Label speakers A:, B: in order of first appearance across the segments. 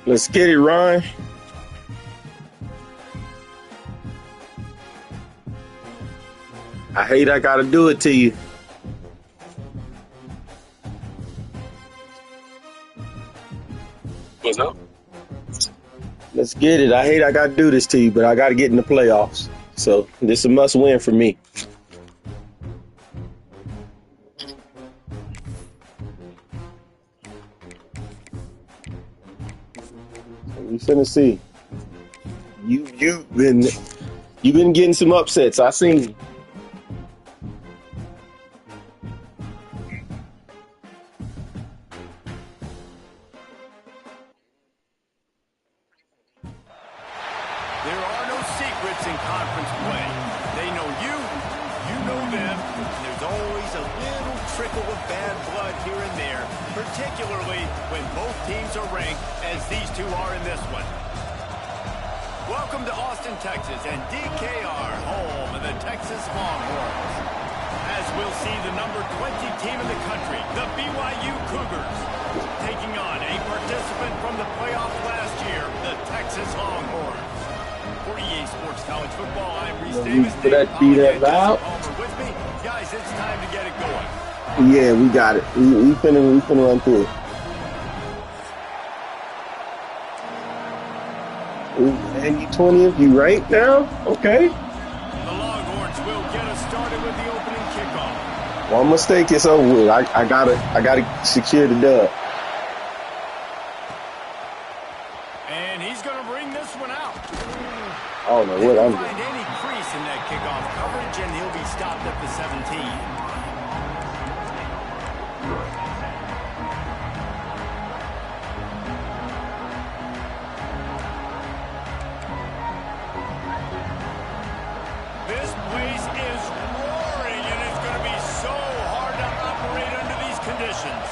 A: Let's get it, Ryan. I hate I gotta do it to you.
B: What's up?
A: Let's get it. I hate I gotta do this to you, but I gotta get in the playoffs. So this is a must win for me. We finna see. You've been getting some upsets. I seen.
C: There are no secrets in conference play. They know you know them, and there's always a little trickle of bad blood here and there, particularly when both teams are ranked as these two are in this one. Welcome to Austin, Texas, and DKR, home of the Texas Longhorns. As we'll see the number 20 team in the country, the BYU Cougars, taking on a participant from the playoffs last year, the Texas Longhorns. For EA Sports College Football, I'm Reese Davis.
A: For that beat that out.
C: With me. Guys, it's time to get it going.
A: Yeah, we got it. We finna run through it. Ooh, and you 20th, you right now? Okay.
C: The Longhorns will get us started with the opening kickoff.
A: One mistake, it's over with. I gotta secure the dub.
C: And he's going to bring this one out.
A: I don't know what I'm doing.
C: Find any crease in that kickoff coverage, and he'll be stopped at the 17. This place is roaring, and it's going to be so hard to operate under these conditions.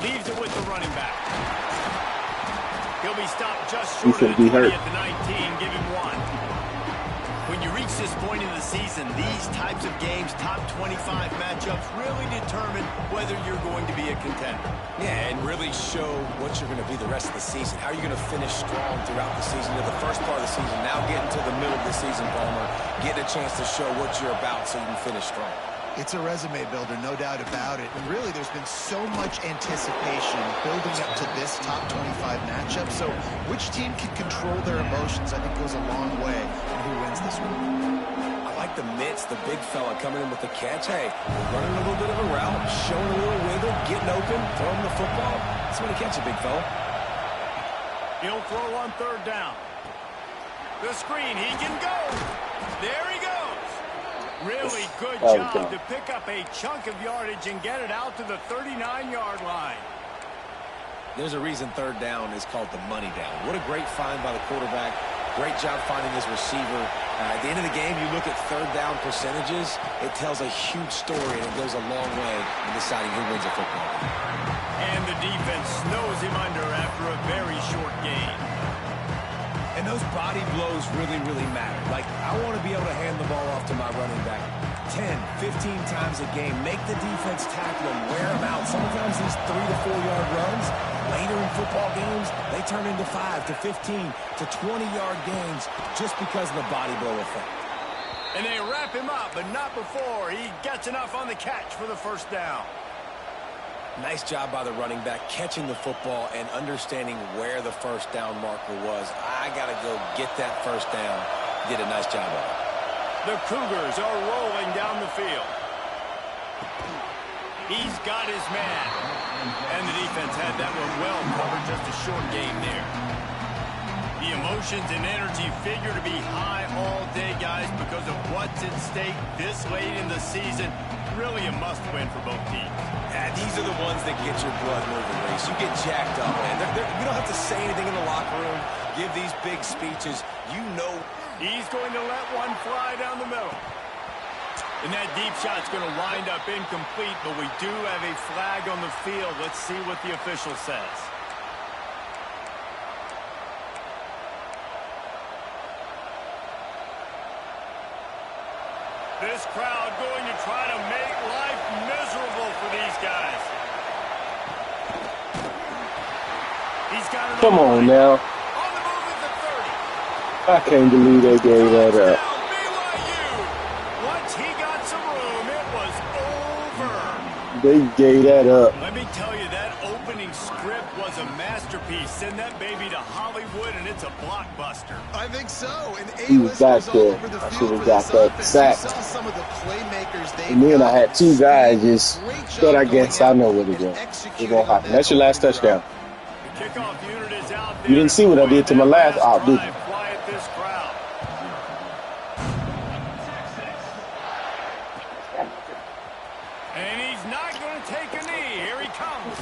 C: Leaves it with the running back. He'll be stopped just short of the 20 at the 19. Give him one. When you reach this point in the season, these types of games, top 25 matchups, really determine whether you're going to be a contender.
D: Yeah, and really show what you're going to be the rest of the season. How are you going to finish strong throughout the season? To the first part of the season, now getting to the middle of the season, Palmer, getting a chance to show what you're about so you can finish strong.
E: It's a resume builder, no doubt about it. And really, there's been so much anticipation building up to this top 25 matchup. So which team can control their emotions, I think, goes a long way in who wins this one.
D: I like the mitts, the big fella coming in with the catch. Hey, running a little bit of a route, showing a little wiggle, getting open, throwing the football. That's when he catch a big fella.
C: He'll throw on third down. The screen, he can go. There he goes. Really good job to pick up a chunk of yardage and get it out to the 39-yard line.
D: There's a reason third down is called the money down. What a great find by the quarterback. Great job finding his receiver. At the end of the game, you look at third down percentages. It tells a huge story, and it goes a long way in deciding who wins a football game.
C: And the defense snows him under after a very short gain.
D: And those body blows really, really matter. Like, I want to be able to hand the ball off to my running back 10, 15 times a game. Make the defense tackle him, wear him out. Sometimes these 3 to 4 yard runs, later in football games, they turn into 5 to 15 to 20-yard gains just because of the body blow effect.
C: And they wrap him up, but not before he gets enough on the catch for the first down.
D: Nice job by the running back catching the football and understanding where the first down marker was. I got to go get that first down. Did a nice job of it.
C: The Cougars are rolling down the field. He's got his man. And the defense had that one well covered, just a short game there. The emotions and energy figure to be high all day, guys, because of what's at stake this late in the season. Really a must-win for both teams.
D: These are the ones that get your blood moving, Reese. You get jacked up, man. You don't have to say anything in the locker room, give these big speeches. You know.
C: He's going to let one fly down the middle. And that deep shot's going to wind up incomplete, but we do have a flag on the field. Let's see what the official says. This crowd going to try to make life miserable miserable for these guys. He's got it.
A: Come on now.
C: On the move at the 30.
A: I can't believe they gave that up.
C: Touchdown, BYU. Once he got some room, it was over.
A: They gave that up.
C: Let me tell you, that opening script was a masterpiece. Send that baby to Hollywood, and it's a blockbuster.
E: I think so. And
A: He was back there. I should have got that sack.
E: Some of the playmakers they
A: And then I had two guys just thought, I guess I know what it is. It's going to happen. That's your last touchdown.
C: The kickoff unit is out there.
A: You didn't see what I did to my last op, did you?
C: Quiet this crowd. And he's not going to take a knee. Here he comes.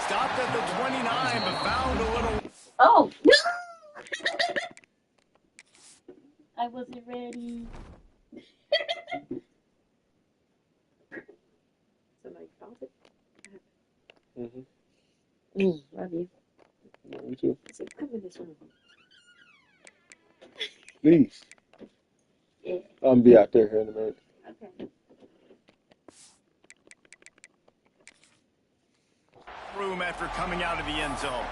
C: Stopped at the 29, but found a little.
B: Oh, no! I wasn't ready. Somebody found it? Love you.
A: Me too.
B: So come in this room.
A: Please.
B: Yeah,
A: I'm going to be out there here in a minute.
B: okay.
C: Room after coming out of the end zone.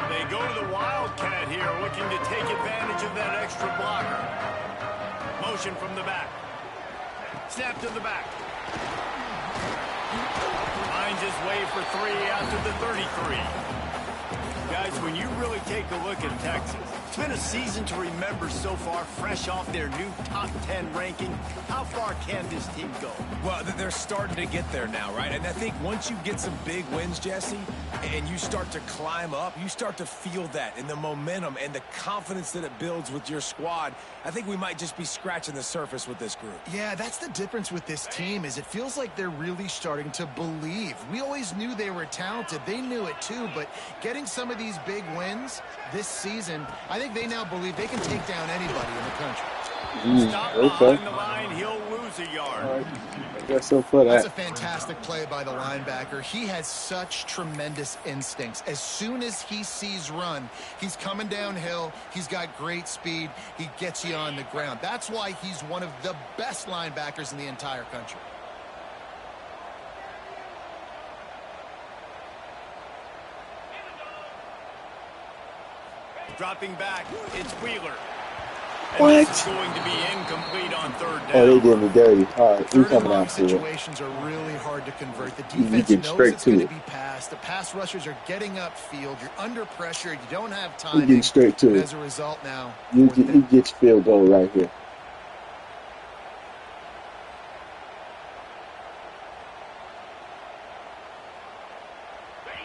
C: They go to the Wildcat here, looking to take advantage of that extra blocker. Motion from the back. Snap to the back. Finds his way for 3 out to the 33. Guys, when you really take a look at Texas, it's been a season to remember so far, fresh off their new top 10 ranking. How far can this team go?
D: Well, they're starting to get there now, right? And I think once you get some big wins, Jesse, and you start to climb up, you start to feel that and the momentum and the confidence that it builds with your squad. I think we might just be scratching the surface with this group.
E: Yeah, that's the difference with this team is it feels like they're really starting to believe. We always knew they were talented. They knew it too, but getting some of these big wins this season, I think they now believe they can take down anybody in the country.
C: Stop
A: Okay.
C: behind the line, he'll lose a yard.
A: All right. I guess so for
E: That's a
A: that.
E: fantastic play by the linebacker. He has such tremendous instincts. As soon as he sees run, he's coming downhill. He's got great speed. He gets you on the ground. That's why he's one of the best linebackers in the entire country.
C: Dropping back, it's Wheeler. And
A: What?
C: this is going to be incomplete on third down.
A: Oh, they did me dirty. All right, we
E: Third and
A: coming
E: long
A: out to it.
E: situations are really hard to convert. The
A: You
E: defense
A: get
E: knows
A: straight
E: it's
A: to
E: going to
A: it.
E: be passed. The pass rushers are getting upfield. You're under pressure. You don't have
A: You
E: time.
A: get straight to it.
E: As a result now,
A: You
E: fourth
A: get,
E: down.
A: you get your field goal right here.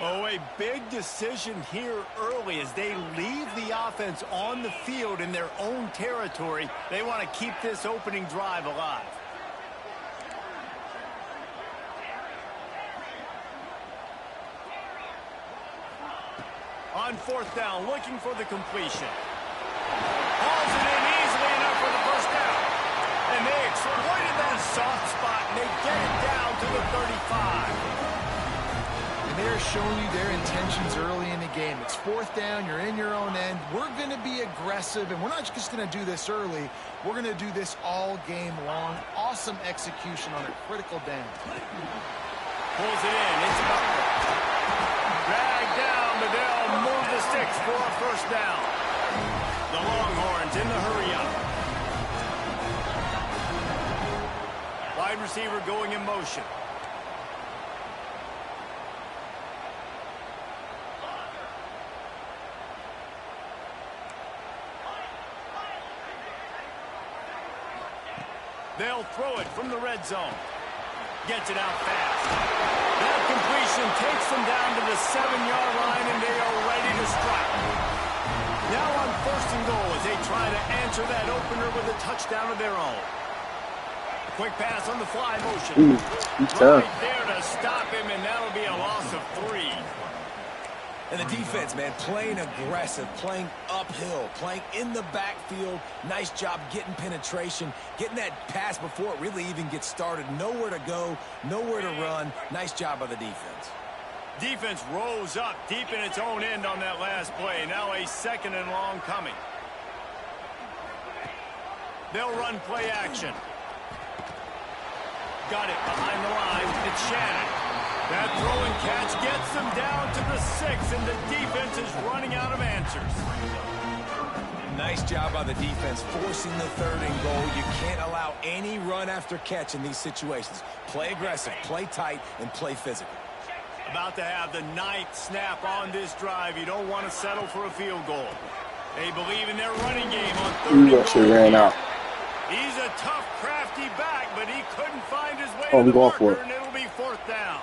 C: Oh, a big decision here early as they leave the offense on the field in their own territory. They want to keep this opening drive alive. On fourth down, looking for the completion. Hauls it in easily enough for the first down. And they exploited that soft spot, and they get it down to the 35.
E: And they're showing you their intentions early in the game. It's fourth down. You're in your own end. We're going to be aggressive, and we're not just going to do this early. We're going to do this all game long. Awesome execution on a critical down.
C: Pulls it in. It's Butler. Dragged down, but they'll move the sticks for a first down. The Longhorns in the hurry-up. Wide receiver going in motion. They'll throw it from the red zone. Gets it out fast. That completion takes them down to the 7-yard line, and they are ready to strike. Now on first and goal as they try to answer that opener with a touchdown of their own. Quick pass on the fly motion.
A: He's tough.
C: Right there to stop him, and that'll be a loss of 3.
D: And the defense, man, playing aggressive, playing uphill, playing in the backfield. Nice job getting penetration, getting that pass before it really even gets started. Nowhere to go, nowhere to run. Nice job by the defense.
C: Defense rose up deep in its own end on that last play. Now a 2nd and long coming. They'll run play action. Got it behind the line. It's Shannon. That throw and catch gets them down to the 6, and the defense is running out of answers.
D: Nice job by the defense forcing the 3rd and goal. You can't allow any run after catch in these situations. Play aggressive, play tight, and play physical.
C: About to have the 9th snap on this drive. You don't want to settle for a field goal. They believe in their running game on 3rd and goal.
A: Ran out.
C: He's a tough, crafty back, but he couldn't find his way
A: Oh,
C: to the
A: going for
C: marker,
A: it.
C: and it'll be 4th down.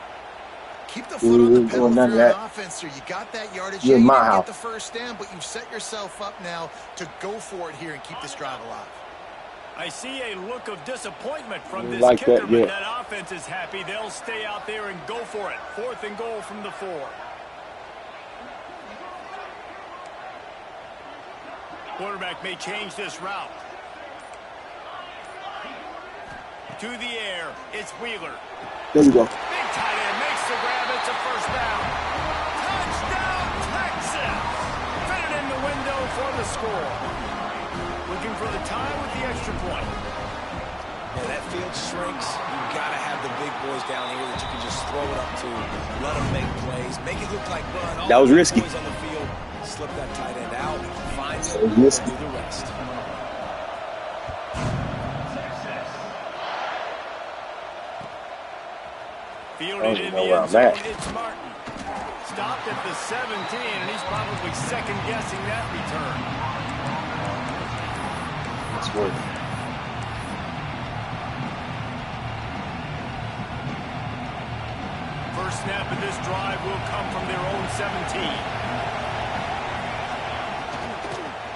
E: Keep the foot on the pedal
A: none
E: for
A: of
E: your
A: that.
E: offense here. You got that yardage.
A: You're
E: Yeah,
A: in
E: you
A: my
E: didn't
A: house.
E: get the first down, but you've set yourself up now to go for it here and keep this drive alive.
C: I see a look of disappointment from this
A: Like
C: kicker,
A: that, yeah.
C: but that offense is happy. They'll stay out there and go for it. 4th and goal from the 4. Quarterback may change this route. To the air, it's Wheeler.
A: There we go.
C: Big tight end makes the grab. It's a 1st down. Touchdown, Texas! Fitted in the window for the score. Looking for the tie with the extra point.
D: Yeah, that field shrinks. You've got to have the big boys down here that you can just throw it up to, let them make plays, make it look like run. All
A: That was
D: the big
A: risky.
D: boys on the field, slip that tight end out, find
A: That
D: it,
A: was risky.
D: do the rest.
C: Fielded in the end zone, it's Martin. Stopped at the 17, and he's probably second-guessing that return.
A: It's worth it.
C: First snap of this drive will come from their own 17.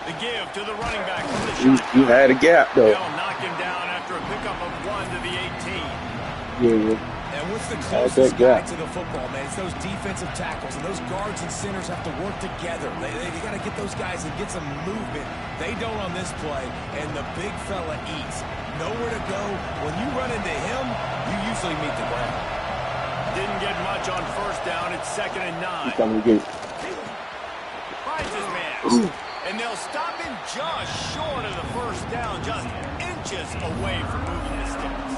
C: The give to the running back from the shotgun.
A: You had a gap, though.
C: They'll knock him down after a pickup of 1 to the 18.
A: Yeah.
D: And what's the
A: That's
D: closest
A: that
D: guy
A: gap.
D: to the football, man? It's those defensive tackles, and those guards and centers have to work together. They got to get those guys and get some movement. They don't on this play, and the big fella eats. Nowhere to go. When you run into him, you usually meet the ground.
C: Didn't get much on 1st down. It's 2nd and 9.
A: He's coming to get it.
C: Finds his man. And they'll stop him just short of the 1st down, just inches away from moving the sticks.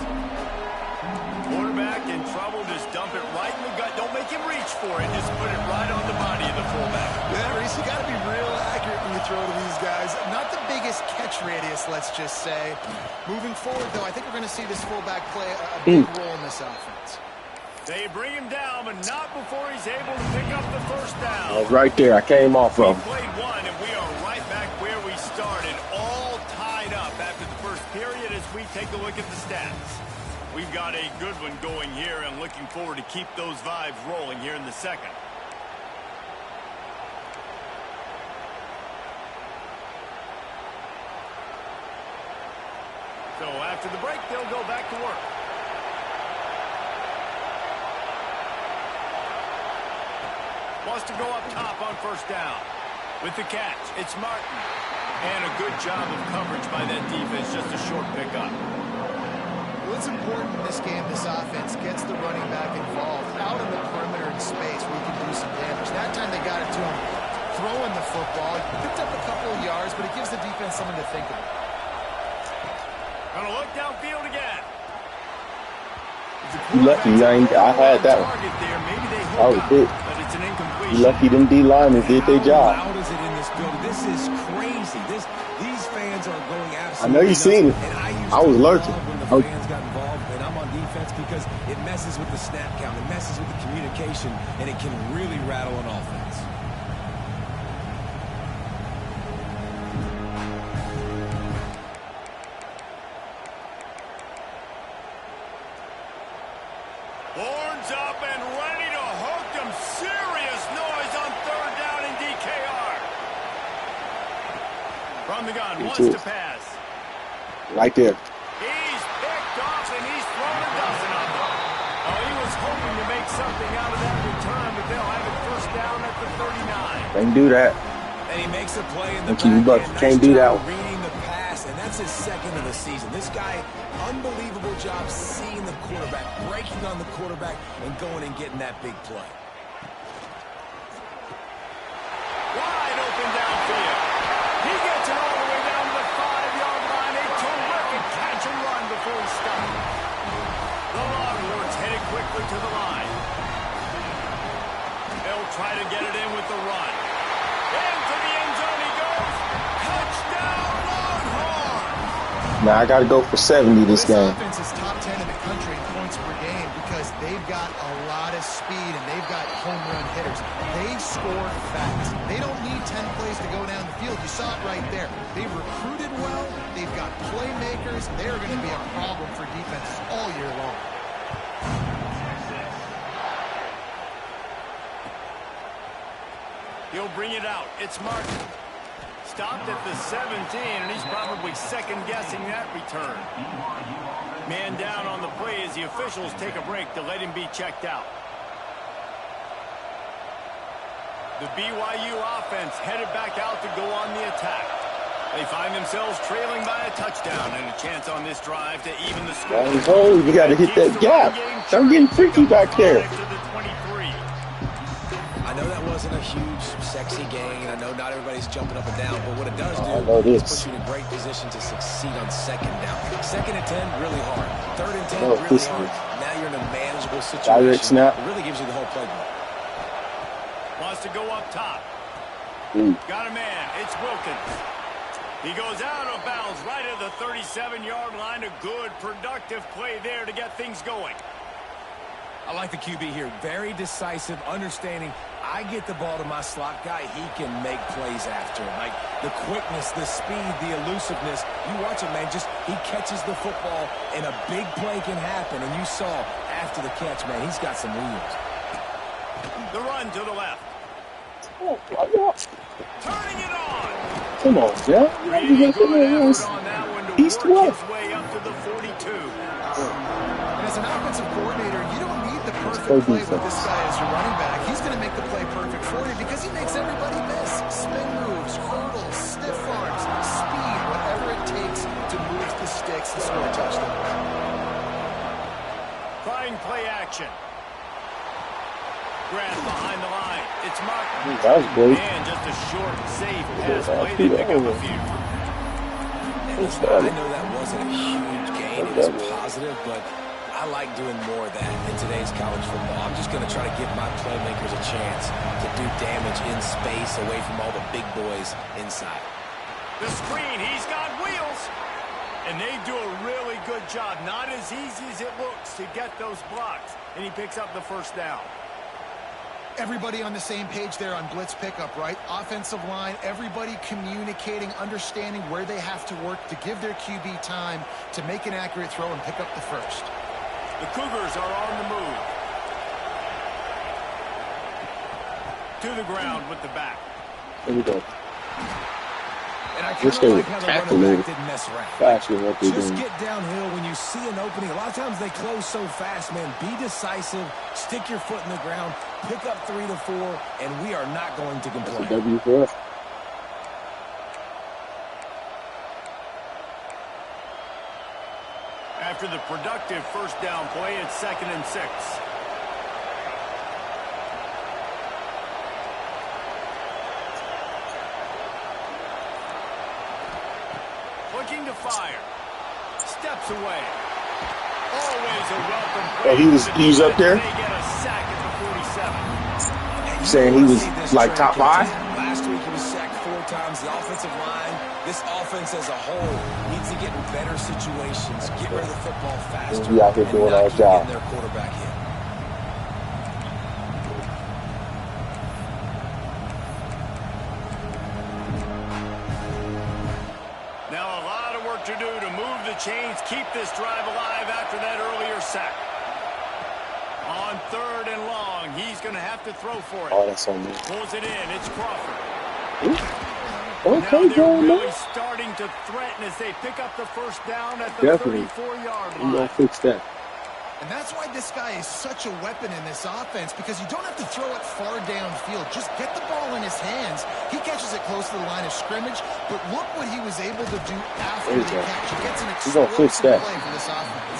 C: Quarterback in trouble, just dump it right in the gut. Don't make him reach for it. Just put it right on the body of the fullback.
E: Yeah, Reese, you got to be real accurate when you throw to these guys. Not the biggest catch radius, let's just say. Moving forward, though, I think we're going to see this fullback play a big role in this offense.
C: They bring him down, but not before he's able to pick up the 1st down.
A: I was right there. I came off
C: We
A: of him.
C: played 1, and we are right back where we started, all tied up after the 1st period as we take a look at the stats. We've got a good one going here and looking forward to keep those vibes rolling here in the 2nd. So after the break, they'll go back to work. Wants to go up top on 1st down. With the catch, it's Martin. And a good job of coverage by that defense, just a short pickup.
E: Well, it's important in this game, this offense gets the running back involved out in the perimeter in space where he can do some damage. That time they got it to him throwing the football. He picked up a couple of yards, but it gives the defense something to think about.
C: Gonna look downfield again.
A: You lucky I had that one.
C: There. Maybe they
A: I
C: hook
A: was
C: up,
A: big.
C: but it's an
A: You
C: incompletion.
A: lucky them D linemen did their job.
D: How loud is it in this building? This is crazy. These fans are going absolutely
A: I know you
D: nuts.
A: seen it.
D: And
A: I was
D: used to
A: lurking.
D: love when the fans got involved, and I'm on defense because it messes with the snap count, it messes with the communication, and it can really rattle an offense.
C: Horns up and ready to hook them. Serious noise on 3rd down in DKR. From the gun, wants to pass.
A: Right there.
C: He's picked off and he's thrown a dozen of them. Oh, he was hoping to make something out of that return, but they'll have it 1st down at the 39.
A: Can't do that.
D: And he makes a play in the
A: Thank you,
D: back
A: Buck.
D: end.
A: Can't do that
D: job
A: one.
D: reading the pass, and that's his 2nd of the season. This guy, unbelievable job seeing the quarterback, breaking on the quarterback, and going and getting that big play.
C: safely to the line. They'll try to get it in with the run. Into the end zone he goes. Touchdown, Longhorns!
A: Now I got to go for 70 this game.
E: Offense is top 10 in the country in points per game because they've got a lot of speed and they've got home run hitters. They score fast. They don't need 10 plays to go down the field. You saw it right there. They've recruited well. They've got playmakers. They're going to be a problem for defenses all year long.
C: He'll bring it out. It's Martin. Stopped at the 17, and he's probably second-guessing that return. Man down on the play as the officials take a break to let him be checked out. The BYU offense headed back out to go on the attack. They find themselves trailing by a touchdown and a chance on this drive to even the score.
A: Oh, you got to hit that gap. I'm getting freaky back there.
D: I know that wasn't a huge, sexy gain. I know not everybody's jumping up and down, but what it does do is put you in a great position to succeed on second down. Second and 10, really hard. Third and 10, really hard. Now you're in a manageable situation. It really gives you the whole playbook.
C: Wants to go up top. Got a man. It's Wilkins. He goes out of bounds right at the 37-yard line. A good, productive play there to get things going.
D: I like the QB here. Very decisive, understanding. I get the ball to my slot guy. He can make plays after it. Like the quickness, the speed, the elusiveness. You watch it, man. Just he catches the football, and a big play can happen. And you saw after the catch, man, he's got some wheels.
C: The run to the left.
A: Oh, my God.
C: Turning it on.
A: Come on, yeah.
C: Really good effort on that one to
A: East
C: work
A: West.
C: his way up to the 42.
E: And as an offensive coordinator, you don't need the perfect play with this guy as your running back. He's going to make the play perfect for you because he makes everybody miss. Spin moves, hurdles, stiff arms, speed, whatever it takes to move the sticks and score a touchdown.
C: Trying play action. Grab behind the line. It's Martin.
A: That was great.
C: And just a short, safe pass play to pick up a few.
D: I know that wasn't a huge gain. It was positive, but I like doing more of that in today's college football. I'm just going to try to give my playmakers a chance to do damage in space away from all the big boys inside.
C: The screen, he's got wheels. And they do a really good job. Not as easy as it looks to get those blocks. And he picks up the first down.
E: Everybody on the same page there on blitz pickup, right? Offensive line, everybody communicating, understanding where they have to work to give their QB time to make an accurate throw and pick up the first.
C: The Cougars are on the move. To the ground with the back.
A: There we go.
D: And I
A: Wish
D: kind
A: they
D: of
A: would
D: like how the
A: tackle
D: running
A: it
D: back didn't mess around.
A: faster than what they're
D: Just
A: doing.
D: get downhill when you see an opening. A lot of times they close so fast, man. Be decisive. Stick your foot in the ground. Pick up 3 to 4, and we are not going to
A: That's a
D: complain.
A: W for us.
C: After the productive first down play, it's 2nd and 6. Looking to fire. Steps away. Always a welcome play.
A: Oh, he was up there?
C: They get a sack at the 47.
A: Saying he was like top 5?
D: Last week he was sacked 4 times. The offensive line, this offense as a whole, needs to get in better situations, get rid of the football faster,
A: Be out here doing our job.
D: getting their quarterback hit.
C: Now a lot of work to do to move the chains, keep this drive alive after that earlier sack. On 3rd and long, he's going to have to throw for it.
A: Oh, that's on me.
C: Pulls it in. It's Crawford.
A: Okay,
C: Now they're
A: John,
C: really
A: man.
C: starting to threaten as they pick up the first down at the
A: Definitely.
C: 34-yard
A: We gonna
C: line.
A: fix that.
E: And that's why this guy is such a weapon in this offense, because you don't have to throw it far downfield. Just get the ball in his hands. He catches it close to the line of scrimmage, but look what he was able to do after
A: There you
E: the
A: go.
E: catch. He gets an
A: He's gonna fix
E: explosive
A: that.
E: play for this offense.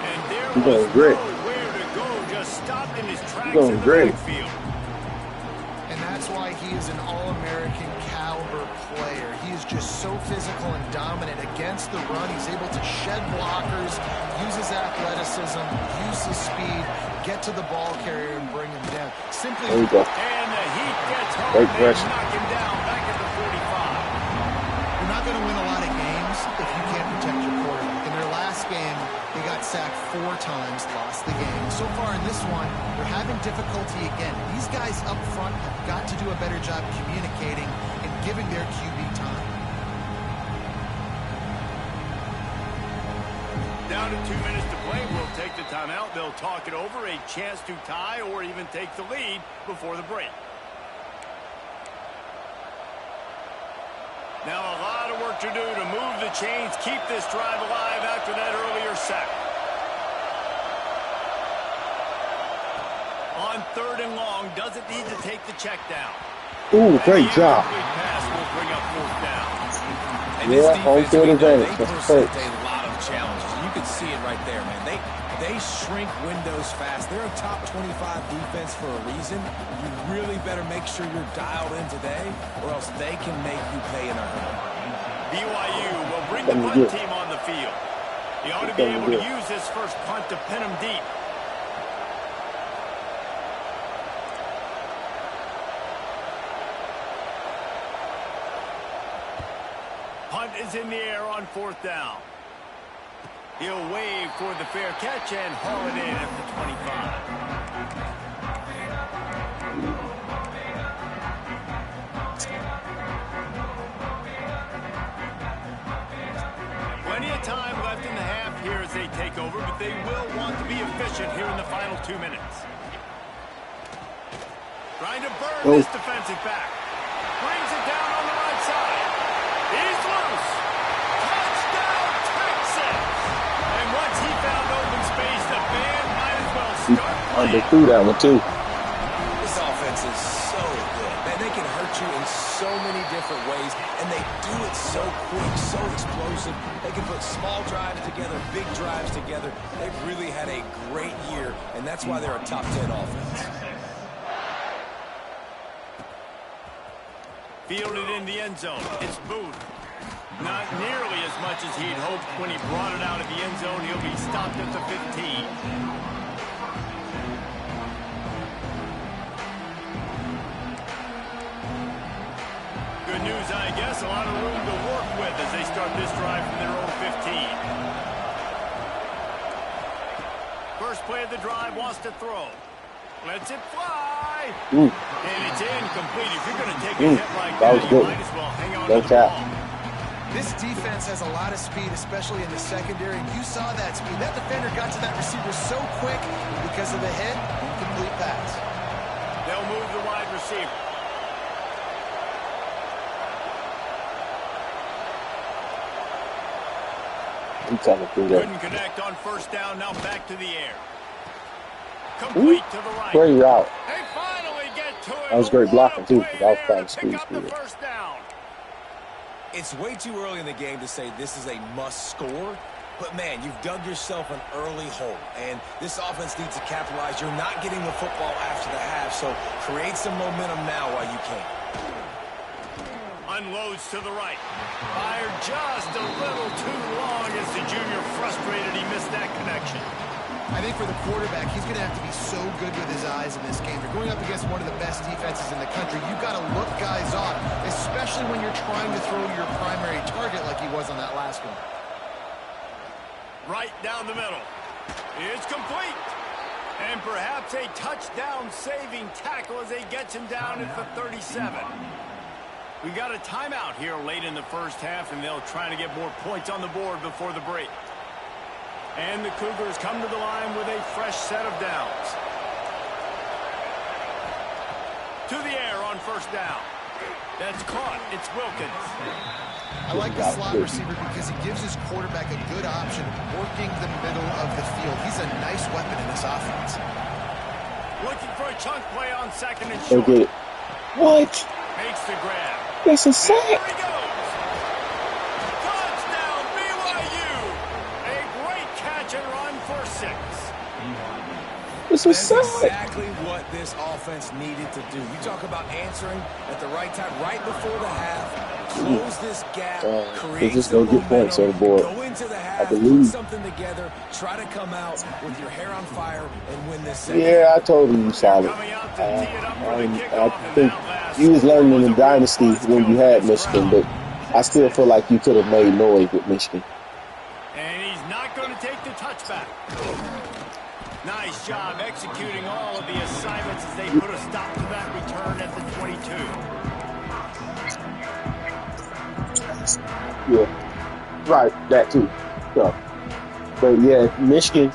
C: And there
A: He's
C: was
A: going great.
C: nowhere to go, just stopped in his tracks
A: going
C: in the
A: great.
C: backfield.
E: And that's why he is an All-American caliber player. He is just so physical and dominant against the run. He's able to shed blockers, use his athleticism, use his speed, get to the ball carrier and bring him down. Simply.
A: There you go.
C: And the Heat gets home.
A: Great
C: They
A: pressure.
C: knock him down back at the 45.
E: You're not going to win a lot of games if you can't protect your quarterback. In their last game, they got sacked 4 times, lost the game. So far in this one, they're having difficulty again. These guys up front have got to do a better job communicating and giving their QB time.
C: Down to 2 minutes to play. We'll take the timeout. They'll talk it over. A chance to tie or even take the lead before the break. Now a lot of work to do to move the chains, keep this drive alive after that earlier sack. On 3rd and long, doesn't need to take the check down.
A: Ooh, great job.
C: Pass will bring up 4th down.
D: And this
A: Yeah, home
D: defense,
A: field
D: we know,
A: advantage.
D: they
A: That's
D: present
A: great.
D: a lot of challenges. You can see it right there, man. They shrink windows fast. They're a top 25 defense for a reason. You really better make sure you're dialed in today, or else they can make you pay in a hurry.
C: BYU will bring the punt team on the field. He ought to be able to use this first punt to pin him deep. Punt is in the air on 4th down. He'll wave for the fair catch and haul it in at the 25. Plenty of time left in the half here as they take over, but they will want to be efficient here in the final 2 minutes. Trying to burn this defensive back. Brings it down on the right side. He's loose. Touchdown, Texas! And once he found open space, the band might as well start playing.
A: Underthrew that one, too.
D: This offense is so good. Man, they can hurt you in so many different ways, and they do it so quick, so explosive. They can put small drives together, big drives together. They've really had a great year, and that's why they're a top 10 offense.
C: Fielded in the end zone. It's Booth. Not nearly as much as he'd hoped when he brought it out of the end zone. He'll be stopped at the 15. Good news, I guess. A lot of room to work with as they start this drive from their own 15. First play of the drive, wants to throw. Lets it fly. And it's incomplete. If you're going to take a hit like that, you might as well hang on to the ball.
E: This defense has a lot of speed, especially in the secondary. You saw that speed. That defender got to that receiver so quick because of the hit. Incomplete pass.
C: They'll move the wide receiver. Couldn't connect on 1st down. Now back to the air. Complete to the right.
A: Great route.
C: They finally get to it.
A: That was great blocking, too, because I was trying to squeeze through it.
C: First down.
D: It's way too early in the game to say this is a must score, but man, you've dug yourself an early hole, and this offense needs to capitalize. You're not getting the football after the half, so create some momentum now while you can.
C: Unloads to the right. Fired just a little too long as the junior frustrated he missed that connection.
E: I think for the quarterback, he's going to have to be so good with his eyes in this game. You're going up against one of the best defenses in the country. You've got to look guys off, especially when you're trying to throw your primary target like he was on that last one.
C: Right down the middle. It's complete. And perhaps a touchdown-saving tackle as they gets him down at the 37. We got a timeout here late in the first half, and they'll try to get more points on the board before the break. And the Cougars come to the line with a fresh set of downs. To the air on 1st down. That's caught. It's Wilkins.
E: I like the slot receiver because he gives his quarterback a good option working the middle of the field. He's a nice weapon in this offense.
C: Looking for a chunk play on 2nd and short.
A: Get it. What?
C: Makes the grab.
A: It's a sack.
C: There he goes. Touchdown, BYU. A great catch and run for 6.
A: It's a
D: That's
A: sack.
D: exactly what this offense needed to do. You talk about answering at the right time, right before the half, close this gap,
A: They're
D: create
A: just
D: some
A: gonna get points on the
D: momentum,
A: board,
D: go into the
A: I
D: half, put
A: believe.
D: something together, try to come out with your hair on fire and win this second.
A: Yeah, I told him you solid.
C: Coming out to tee it up for the
A: I
C: kickoff, and
A: think
C: that last
A: you was
C: score
A: learning
C: was
A: in
C: a real
A: Dynasty when you
C: buzzkill
A: had
C: for this
A: Michigan,
C: crowd.
A: but I still feel like you could have made noise with Michigan.
C: And he's not going to take the touchback. Nice job executing all of the assignments as they put a stop to that return at the 22.
A: Yeah, right, that too. So, but yeah, Michigan,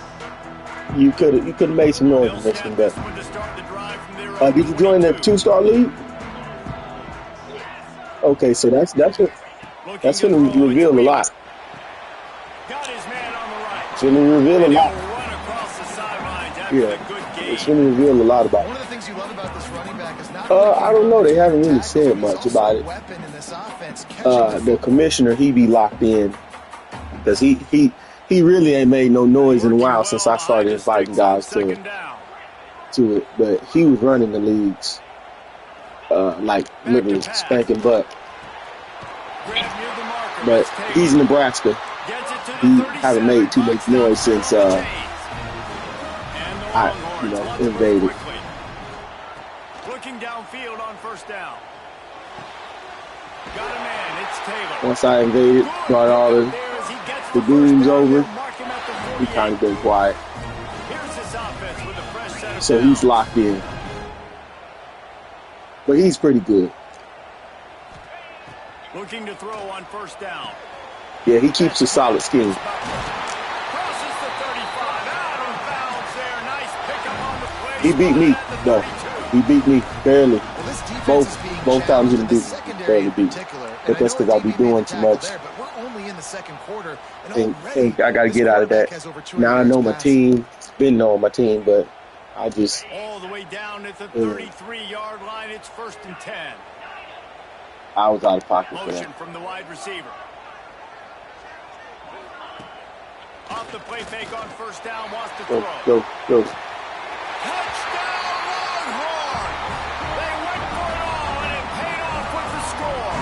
A: you could have made some noise
C: They'll
A: with Michigan,
C: snap
A: but
C: this one to start the drive from their own
A: did you join the
C: 22.
A: 2-star league? Okay, so that's
C: Looking
A: going
C: to
A: to
C: throw,
A: reveal a
C: it's
A: lot.
C: got his man on the right.
A: It's going to reveal a
C: And
A: lot.
C: he'll run across the sidelines after
A: Yeah,
C: the good
A: it's
C: game.
A: going to reveal a lot about
E: One
A: it.
E: of the things you love about this running back is not only
A: I don't know. They haven't really
E: tackles,
A: said
E: but he's
A: much
E: also
A: about
E: a
A: it.
E: weapon in this offense, catching the
A: The
E: football.
A: commissioner, he be locked in because he really ain't made no noise in a
C: Working
A: while
C: well
A: since I started
C: behind the
A: inviting
C: sticks on
A: guys
C: second down.
A: to it. But he was running the leagues, like
C: Back to
A: literally
C: pass.
A: spanking butt.
C: Grab near the marker.
A: But
C: It's Taylor.
A: he's in Nebraska.
C: Gets it to the
A: He
C: 37.
A: haven't made too much
C: Box
A: noise
C: stop,
A: since
C: still retains. And the
A: I
C: Longhorns want to move
A: invaded.
C: quickly. Looking downfield on first down. Got a man. It's Taylor.
A: Once I invaded, brought all
C: There
A: the
C: as he gets
A: the
C: the first
A: goons
C: down.
A: over,
C: They'll mark him at the
A: he
C: 48.
A: kind of been quiet.
C: Here's this offense with a fresh set of
A: So he's
C: downs.
A: locked in. But he's pretty good.
C: Looking to throw on first down.
A: Yeah, he keeps a solid scheme.
C: Crosses the 35. Out of bounds there. Nice pickup on the play.
A: He beat me,
C: Spotted at the
A: though.
C: 32.
A: He beat me barely.
E: Well, this defense
A: Both
E: is being
A: times he
E: challenged in
A: didn't
E: the
A: beat me.
E: secondary
A: Barely
E: in
A: beat me.
E: particular. And
A: But
E: I
A: that's
E: know
A: because I
E: a
A: be
E: DB made
A: doing
E: the
A: too
E: tackle
A: much.
E: there, but we're only in the second quarter, and
A: And
E: already
A: I got to
E: this
A: get out of
E: quarterback
A: that.
E: has over 200
A: Now I
E: yards
A: know my
E: passing.
A: team, been knowing my team, but I just,
C: All the way down at the 33-yard line. It's 1st and 10.
A: I was out of pocket for
C: Motion
A: that.
C: from the wide receiver. Off the play fake on first down. Wants to
A: Go,
C: throw.
A: go.
C: Touchdown, Longhorn! They went for it all, and it paid off with the score.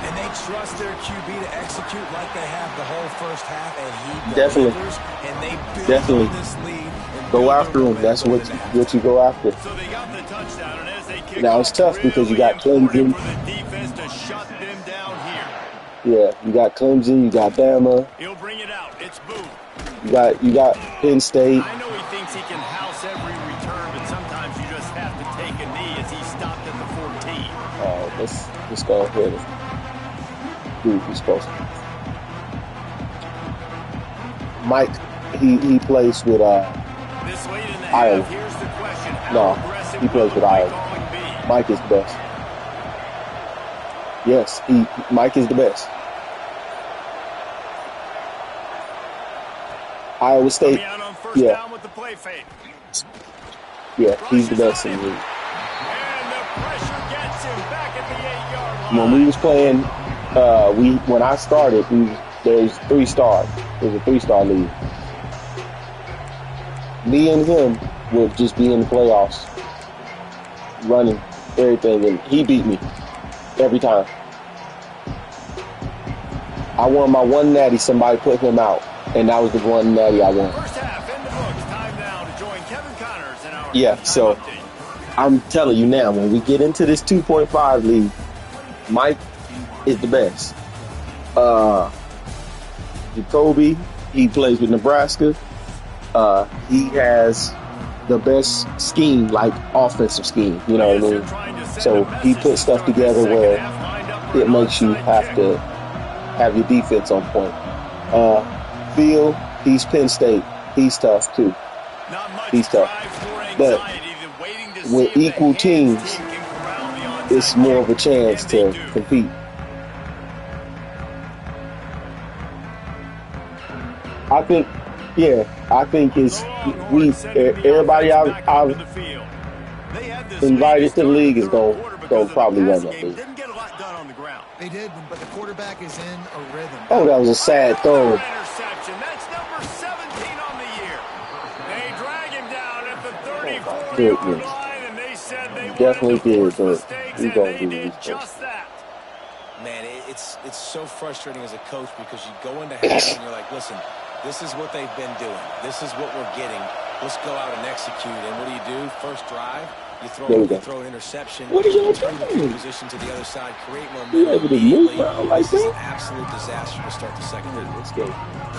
D: And they trust their QB to execute like they have the whole first half, and he
A: Definitely.
D: delivers, and they build
A: Definitely.
D: on this lead and
A: Go
D: build their
A: after him.
D: momentum
A: That's
D: going
A: what
D: into
A: what you go after.
C: So they got the touchdown, and as they kick
A: Now
C: off,
A: it's tough because you
C: really
A: got
C: important
A: Clemson.
C: for the defense to shut them down here.
A: Yeah, you got Clemson, you got Bama,
C: He'll bring it out. It's Booth.
A: you got Penn State.
C: I know he thinks he can house every return, but sometimes you just have to take a knee as he stopped at the 14.
A: Let's go ahead and do what we're supposed to. Mike, he plays with
C: This late in the
A: Iowa.
C: half, here's the question.
A: No,
C: How aggressive
A: he plays
C: will
A: with
C: the play
A: Iowa.
C: calling be?
A: Mike is the best. Yes, Mike is the best. Iowa State,
C: Coming out on first
A: yeah,
C: down with the play fake.
A: yeah, he's the best in the league.
C: And the pressure gets him back at the 8-yard line.
A: When we was playing, when I started, there's 3 stars. There's a 3-star league. Me and him would just be in the playoffs, running everything, and he beat me every time. I won my one natty. Somebody put him out, and that was the one natty I won.
C: First half in the books. Time now to join Kevin Connors in our
A: Yeah,
C: halftime
A: so
C: update.
A: I'm telling you now, when we get into this 2.5 league, Mike is the best. Jacoby, he plays with Nebraska. He has the best scheme, like offensive scheme, you know what I mean? So he puts stuff together where it makes you have to have your defense on point. Phil, he's Penn State. He's tough too.
C: Not much
A: He's tough.
C: drive for
A: But
C: anxiety, the waiting to see
A: with
C: if the
A: equal
C: hands
A: teams,
C: team can corral the onside
A: it's more of a
C: kick,
A: chance
C: and they
A: to
C: do.
A: compete. I think it's everybody I've invited to the league is going to probably run that league.
C: Didn't get a lot done on the ground.
E: They did, but the quarterback is in a rhythm.
A: Oh, that was a sad throw.
C: Interception. That's number 17 on the year. They drag
A: goodness. Definitely did, but we're going to do this first.
D: Man, it's so frustrating as a coach because you go into half and you're like, listen, this is what they've been doing. This is what we're getting. Let's go out and execute. And what do? First drive, you throw an interception.
A: What are y'all
D: turn the
A: doing?
D: position to the other side, create
A: You
D: momentum
A: able to move
D: immediately.
A: around like
D: This is an
A: that?
D: absolute disaster to start the second half.
A: Let's go.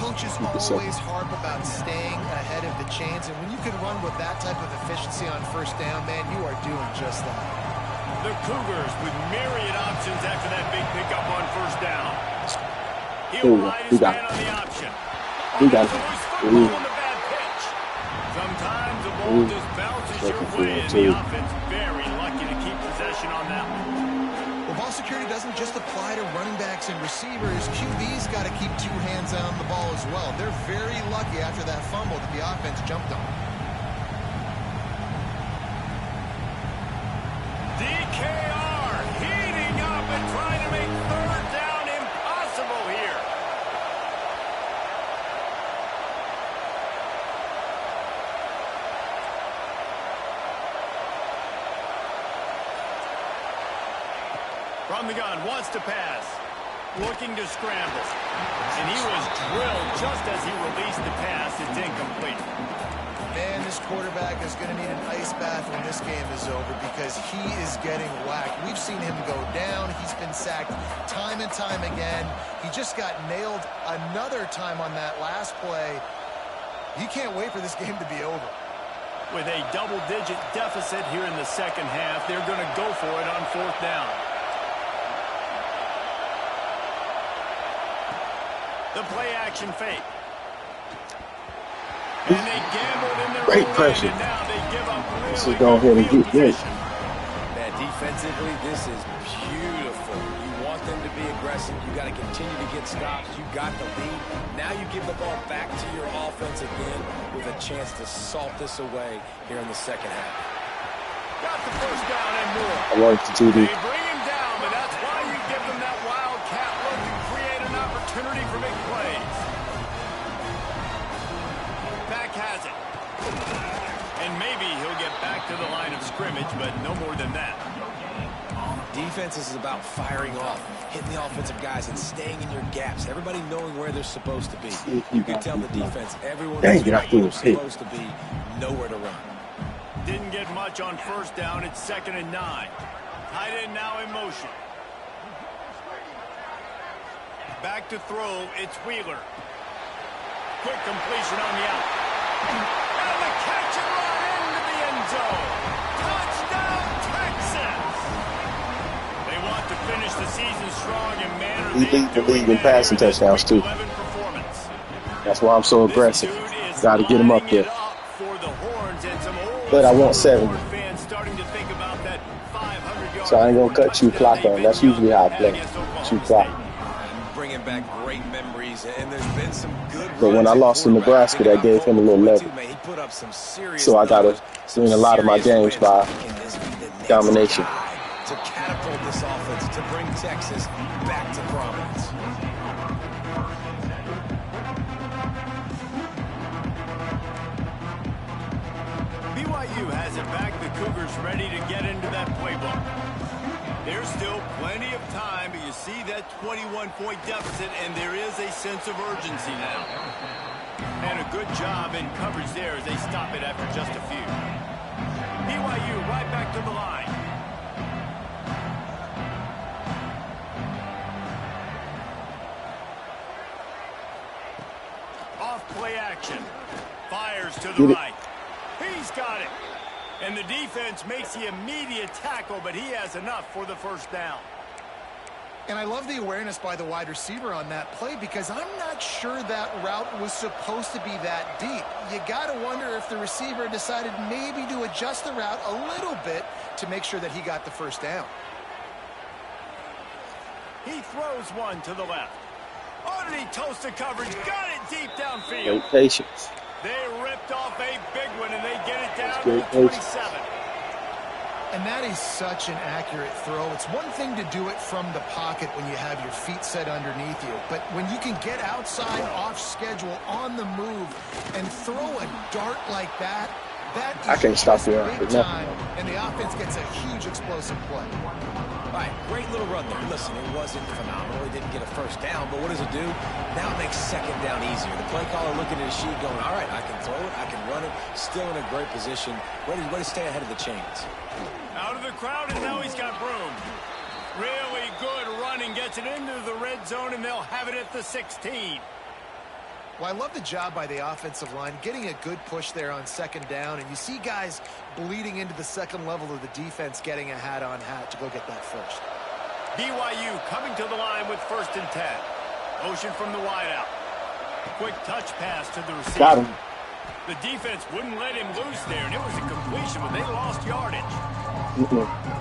E: Coaches always harp about staying ahead of the chains, and when you can run with that type of efficiency on first down, man, you are doing just that.
C: The Cougars with myriad options after that big pickup on first down. He'll ride his man on the option.
A: We got it.
C: On the bad pitch. Sometimes the ball just bounces your way, and the offense very lucky to keep possession on that one.
E: Well, ball security doesn't just apply to running backs and receivers. QB's got to keep two hands on the ball as well. They're very lucky after that fumble that the offense jumped on.
C: DKR heating up and trying to make third down impossible here. From the gun, wants to pass. Looking to scramble. And he was drilled just as he released the pass. It's incomplete.
E: Man, this quarterback is going to need an ice bath when this game is over because he is getting whacked. We've seen him go down. He's been sacked time and time again. He just got nailed another time on that last play. He can't wait for this game to be over.
C: With a double-digit deficit here in the second half, they're going to go for it on fourth down. The play-action fake. And they gambled in their
A: Great
C: own
A: pressure.
C: end, and now they give up really
A: This is go ahead and get good.
D: Man, defensively, this is beautiful. You want them to be aggressive. You got to continue to get stops. You got the lead. Now you give the ball back to your offense again with a chance to salt this away here in the second half.
C: Got the first down and more.
A: I like the TD.
C: They bring him down, but that's why you give them that wildcat look to create an opportunity for big plays. Back has it. And maybe he'll get back to the line of scrimmage, but no more than that.
D: Defense is about firing off, hitting the offensive guys, and staying in your gaps. Everybody knowing where they're supposed to be. You can tell the defense, everyone knows where they're supposed to be, nowhere to run.
C: Didn't get much on first down. It's 2nd and 9. Tight end now in motion. Back to throw. It's Wheeler. Quick completion on the out. And the catch and run into the end zone. Touchdown, Texas. They want to finish the season strong and manner.
A: He leads the league in passing touchdowns, too. That's why I'm so aggressive. Got to get him up there. But I want 70. So I ain't going to cut you clock on. That's usually how I play. Chew clock.
D: Bringing back great memories, and there's been some good.
A: But when I lost to Nebraska, that gave him a little level. So I got to win a lot of my games by domination.
D: To catapult this offense, to bring Texas back to prominence.
C: BYU has it back. The Cougars ready to get into that playbook. There's still plenty of time, but you see that 21-point deficit, and there is a sense of urgency now. And a good job in coverage there as they stop it after just a few. BYU right back to the line. Off play action. Fires to the right. He's got it. And the defense makes the immediate tackle, but he has enough for the first down.
E: And I love the awareness by the wide receiver on that play because I'm not sure that route was supposed to be that deep. You got to wonder if the receiver decided maybe to adjust the route a little bit to make sure that he got the first down.
C: He throws one to the left. Underneath toasted coverage, got it deep downfield.
A: Great patience.
C: They ripped off a big one, and they get it down to the 27.
E: And that is such an accurate throw. It's one thing to do it from the pocket when you have your feet set underneath you, but when you can get outside, off schedule, on the move, and throw a dart like that, That
A: I
E: is
A: can't stop
E: just
A: the run
E: big
A: for nothing.
E: time, and the offense gets a huge explosive play.
D: All right, great little run there. Listen, it wasn't phenomenal. He didn't get a first down, but what does it do? Now it makes second down easier. The play caller looking at his sheet going, all right, I can throw it, I can run it, still in a great position, ready to stay ahead of the chains.
C: Out of the crowd, and now he's got room. Really good running, gets it into the red zone, and they'll have it at the 16.
E: Well, I love the job by the offensive line, getting a good push there on second down, and you see guys bleeding into the second level of the defense, getting a hat-on-hat to go get that first.
C: BYU coming to the line with 1st and 10. Motion from the wideout. Quick touch pass to the receiver.
A: Got him.
C: The defense wouldn't let him loose there, and it was a completion, but they lost yardage.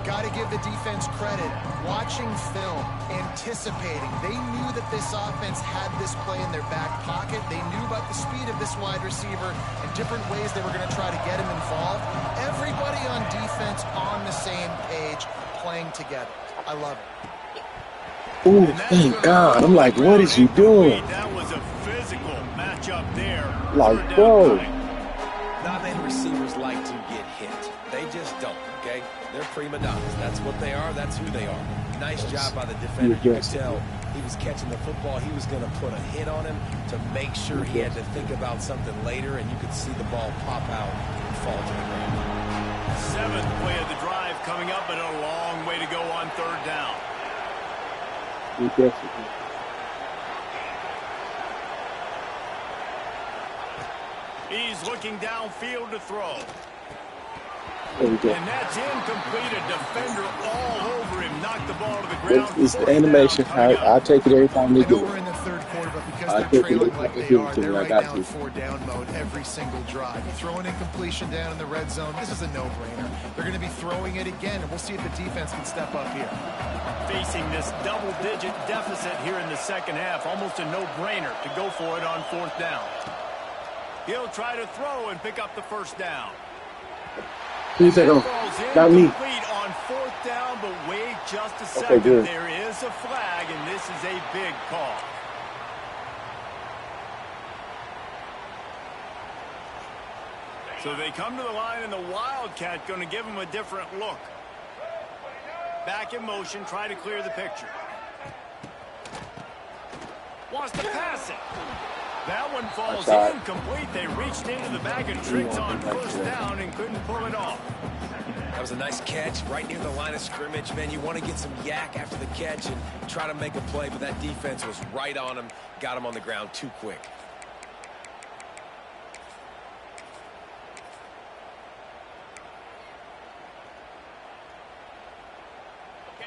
E: Got to give the defense credit. Watching film, anticipating. They knew that this offense had this play in their back pocket. They knew about the speed of this wide receiver and different ways they were going to try to get him involved. Everybody on defense on the same page, playing together. I love it.
A: Ooh, thank God. I'm like, what is you doing?
C: That was a physical matchup there.
A: Like, whoa.
D: Not many receivers like to get hit. They just don't, okay? They're prima donnas. That's what they are. That's who they are. Nice job by the defender. You could tell he was catching the football. He was going to put a hit on him to make sure he had to think about something later, and you could see the ball pop out and fall to the ground.
C: 7th play of the drive coming up, but a long way to go on 3rd down. He's looking downfield to throw.
A: There we go.
C: And that's incomplete. A defender all over him. Knocked the ball to the ground.
A: It's the animation. I take it every time they
E: And
A: do
E: over
A: it.
E: in the third quarter, but because
A: I
E: they're
A: take it
E: trailing
A: every
E: like
A: time they
E: they
A: do
E: are,
A: it to
E: they're
A: me. I
E: right
A: got
E: now
A: to.
E: in 4-down mode every single drive. You throw an incompletion down in the red zone, this is a no-brainer. They're going to be throwing it again, and we'll see if the defense can step up here.
C: Facing this double-digit deficit here in the second half. Almost a no-brainer to go for it on 4th down. He'll try to throw and pick up the first down.
A: Who's that on? Not me.
C: Incomplete on 4th down, but wait just a second.
A: Okay, good.
C: There is a flag, and this is a big call. So they come to the line, and the Wildcat going to give them a different look. Back in motion, try to clear the picture. Wants to pass it. That one falls incomplete. They reached into the bag of tricks on 1st down and couldn't pull it off.
D: That was a nice catch right near the line of scrimmage. Man, you want to get some yak after the catch and try to make a play, but that defense was right on him, got him on the ground too quick.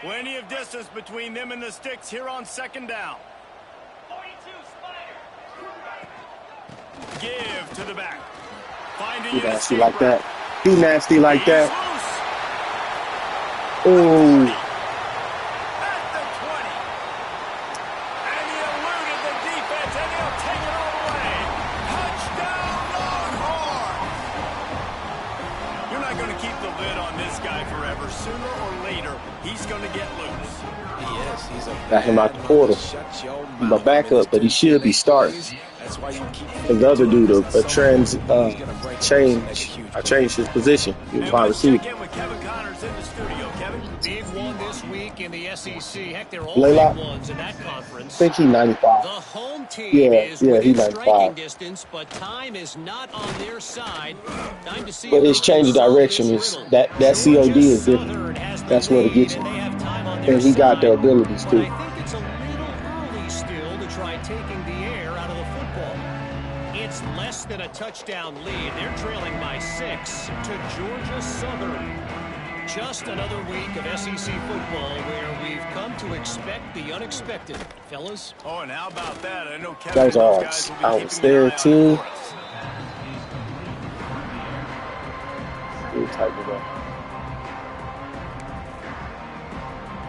C: Plenty of distance between them and the sticks here on 2nd down. Give to the back. Finding
A: He
C: it a
A: nasty like
C: secret.
A: that. He nasty like
C: He's
A: that.
C: loose.
A: Ooh.
C: At the 20. And he eluded the defense, and he'll take it all the way. Touchdown, Longhorn. You're not going to keep the lid on this guy forever. Sooner or later, he's going to get loose.
D: He is. He's a
A: Got him out the portal.
D: Shut your
A: He's my
D: mouth.
A: backup, but he should be starting.
D: That's why you keep
A: And the other dude, I changed his position. He was
C: And
A: wide
C: let's
A: receiver.
C: check in with Kevin Connors in the studio. Kevin?
F: Big one this week in the SEC. Heck, they're all
A: Laylock.
F: big ones in that conference.
A: I think he's 95.
F: The home team
A: Yeah,
F: is
A: yeah,
F: within
A: he's 95.
F: striking distance, but time is not on their side. Time to see
A: But
F: if
A: his
F: they
A: change of
F: can solve
A: direction
F: this
A: is
F: riddle.
A: that COD is
F: Georgia
A: different.
F: Southern has the
A: That's where it
F: lead,
A: gets you.
F: and they have time on their
A: And he got the
F: side.
A: abilities
F: But
A: too.
F: I think it's a little early still to try taking the air out of the football. It's less than a touchdown lead. They're trailing by 6 to Georgia Southern. Just another week of SEC football where we've come to expect the unexpected. Fellas?
C: Oh, and how about that? I know Kevin
A: That was
C: and those
A: ours.
C: guys will be
A: I
C: keeping
A: was
C: an
A: there
C: eye on it
A: too.
C: for us.
A: We'll tighten it up.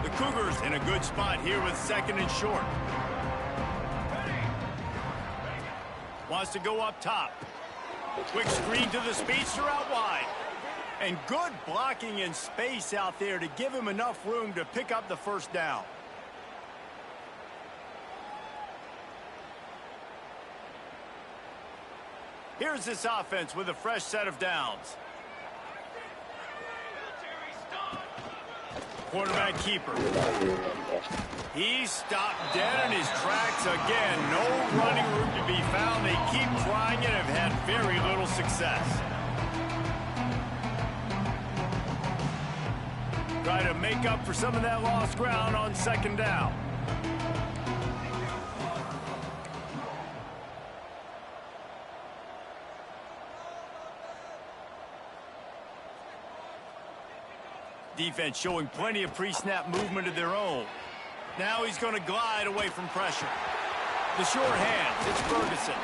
C: The Cougars in a good spot here with 2nd and short. Wants to go up top. Quick screen to the speedster out wide. And good blocking in space out there to give him enough room to pick up the 1st down. Here's this offense with a fresh set of downs. Quarterback keeper. He stopped dead in his tracks again. No running room to be found. They keep trying and have had very little success. Try to make up for some of that lost ground on second down. Defense showing plenty of pre-snap movement of their own. Now he's going to glide away from pressure. The short hands, it's Ferguson.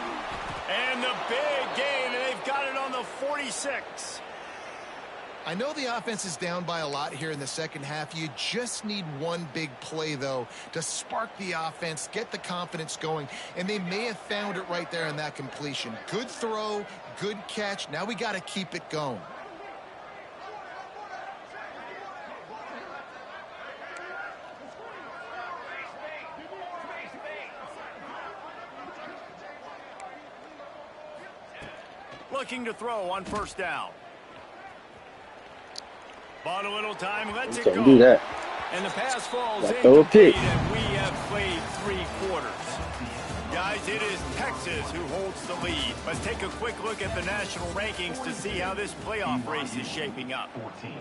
C: And the big gain, and they've got it on the 46.
E: I know the offense is down by a lot here in the second half. You just need one big play, though, to spark the offense, get the confidence going, and they may have found it right there in that completion. Good throw, good catch. Now we got to keep it going.
C: Looking to throw on first down. Bought a little time, lets it go.
A: Do that.
C: And the pass falls
A: incomplete,
C: and we have played 3 quarters. Guys, it is Texas who holds the lead. Let's take a quick look at the national rankings to see how this playoff race is shaping up.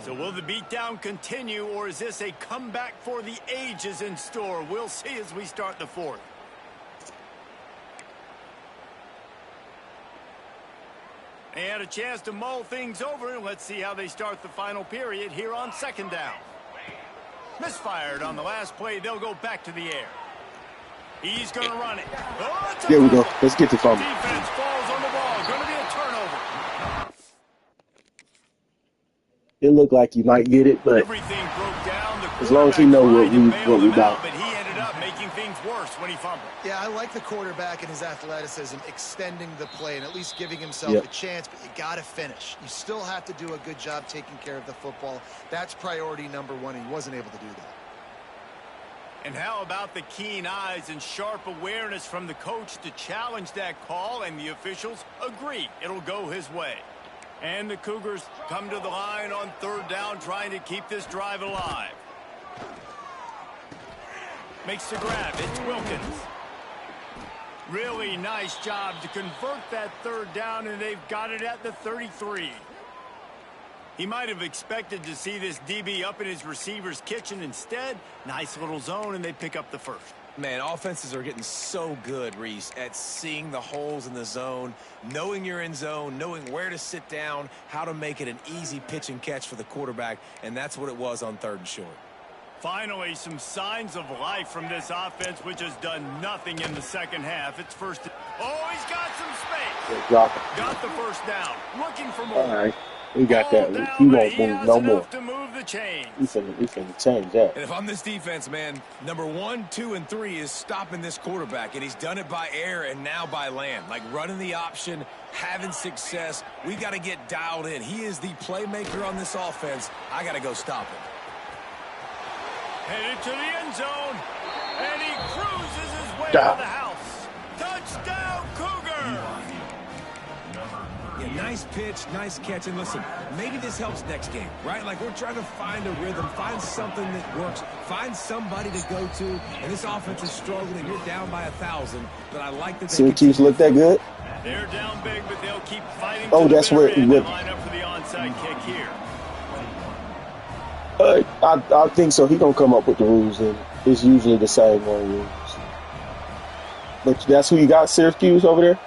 C: So will the beatdown continue, or is this a comeback for the ages in store? We'll see as we start the 4th. They had a chance to mull things over. Let's see how they start the final period here on second down. Misfired on the last play. They'll go back to the air. He's going to run it. Oh,
A: there we go. Let's get the fumble.
C: Defense falls on the ball. Going to be a turnover.
A: It looked like you might get it, but
C: everything broke down.
A: As long as he knows what we got.
C: But he ended up making things worse when he fumbled.
E: Yeah, I like the quarterback and his athleticism, extending the play and at least giving himself a chance, but you got to finish. You still have to do a good job taking care of the football. That's priority number one, and he wasn't able to do that.
C: And how about the keen eyes and sharp awareness from the coach to challenge that call, and the officials agree it'll go his way. And the Cougars come to the line on third down, trying to keep this drive alive. Makes the grab. It's Wilkins. Really nice job to convert that third down, and they've got it at the 33. He might have expected to see this DB up in his receiver's kitchen. Instead, nice little zone, and they pick up the first.
D: Man, offenses are getting so good, Reese, at seeing the holes in the zone, knowing you're in zone, knowing where to sit down, how to make it an easy pitch and catch for the quarterback, and that's what it was on third and short.
C: Finally, some signs of life from this offense, which has done nothing in the second half. It's first. Oh, he's got some space. Got the first down. Looking for more.
A: All right. We got that. He won't move no more.
C: To move the chain.
A: We finna change that.
D: And if I'm this defense, man, number 1, 2, and 3 is stopping this quarterback, and he's done it by air and now by land. Like running the option, having success. We got to get dialed in. He is the playmaker on this offense. I got to go stop him.
C: Headed to the end zone, and he cruises his way to the house. Touchdown, Cougar!
D: Yeah, nice pitch, nice catch. And listen, maybe this helps next game, right? Like we're trying to find a rhythm, find something that works, find somebody to go to. And this offense is struggling, and you're down by 1,000. But I like that.
A: Syracuse look that good?
C: They're down big, but they'll keep fighting.
A: Oh, that's where
C: it would line up for the onside kick here.
A: I think so. He gonna come up with the rules, and it's usually the same rules. But that's who you got, Syracuse over there.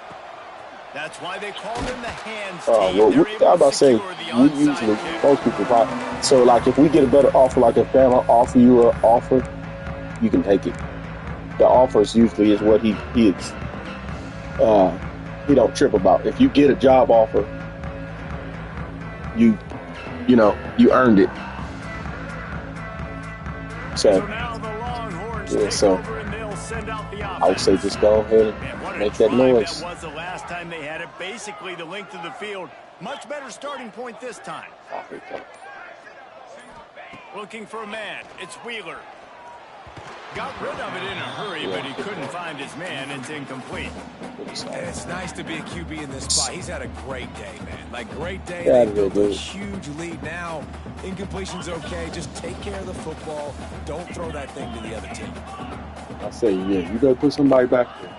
C: That's why they call them the hands
A: team.
C: Well,
A: I was about to say, we usually, most people probably. So, like, if we get a better offer, like if Bama offer you an offer, you can take it. The offers usually is what he don't trip about. If you get a job offer, you earned it. So
C: now the Longhorns
A: take over, and they'll send out the offense. I would say just go ahead and make that noise.
C: That was the last time they had it, basically the length of the field. Much better starting point this time. Looking for a man. It's Wheeler. Got rid of it in a hurry, but he couldn't find his man. It's incomplete.
D: And it's nice to be a QB in this spot. He's had a great day, man. Like, great day.
A: Yeah,
D: They built a
A: dude.
D: huge lead. Now, incompletion's okay. Just take care of the football. Don't throw that thing to the other team.
A: I say, yeah, you better put somebody back there.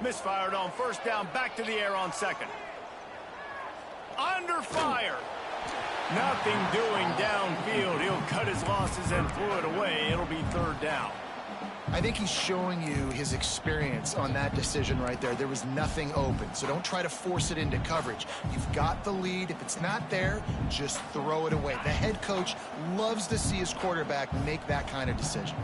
C: Misfired on first down, back to the air on second. Under fire. Nothing doing downfield. He'll cut his losses and throw it away. It'll be third down.
E: I think he's showing you his experience on that decision right there. There was nothing open, so don't try to force it into coverage. You've got the lead. If it's not there, just throw it away. The head coach loves to see his quarterback make that kind of decision.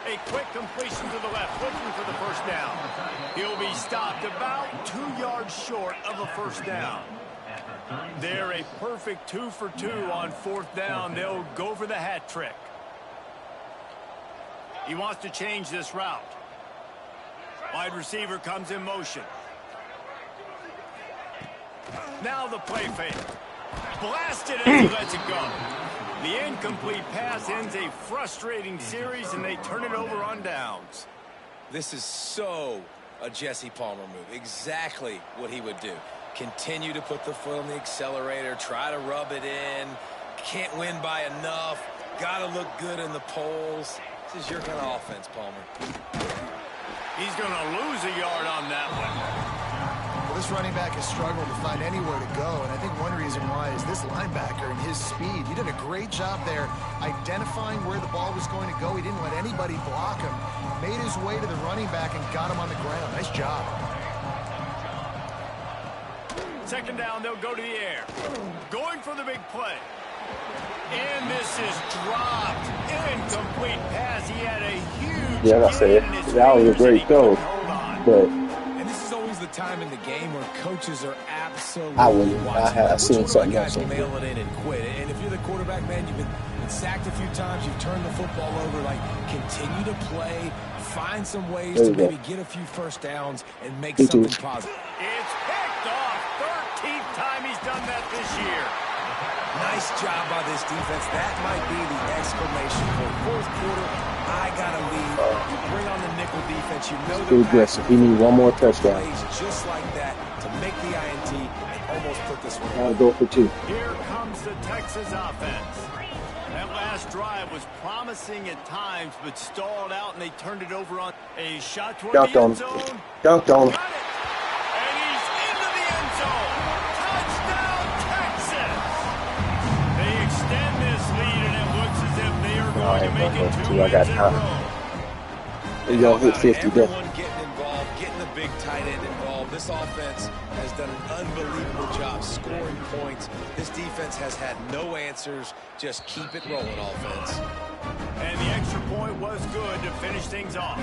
C: A quick completion to the left, looking for the first down. He'll be stopped about 2 yards short of a first down. They're a perfect 2 for 2 on fourth down. They'll go for the hat trick. He wants to change this route. Wide receiver comes in motion. Now the play fake. Blasted as he lets it go. The incomplete pass ends a frustrating series, and they turn it over on downs.
D: This is so a Jesse Palmer move. Exactly what he would do. Continue to put the foot on the accelerator, try to rub it in. Can't win by enough. Got to look good in the polls. This is your kind of offense, Palmer.
C: He's going to lose a yard on that one.
E: Well, this running back has struggled to find anywhere to go, and I think one reason why is this linebacker and his speed. He did a great job there identifying where the ball was going to go. He didn't let anybody block him. Made his way to the running back and got him on the ground. Nice job.
C: Second down, they'll go to the air. Going for the big play. And this is dropped. Incomplete pass. He had a huge
A: Yeah, I say it. That was a great throw. But
D: The time in the game where coaches are absolutely
A: I have seen something else.
D: Mail it in and quit. And if you're the quarterback, man, you've been sacked a few times, you've turned the football over. Like, continue to play, find some ways to maybe get a few first downs and make something positive.
C: It's picked off. 13th time he's done that this year.
D: Nice job by this defense. That might be the exclamation point. Fourth quarter, I got to lead. You bring on the nickel defense. You know
A: too aggressive. He needs one more touchdown.
D: Just like that to make the INT and almost put this one.
A: I'll go for 2.
C: Here comes the Texas offense. That last drive was promising at times, but stalled out, and they turned it over on a shot toward the end zone.
A: Dunked on him.
C: Got it. And he's into the end zone. Touchdown, Texas. They extend this lead, and it looks as if they are going to make it 2 wins in a row.
A: Y'all hit 50.
D: Everyone getting involved, getting the big tight end involved. This offense has done an unbelievable job scoring points. This defense has had no answers. Just keep it rolling, offense.
C: And the extra point was good to finish things off.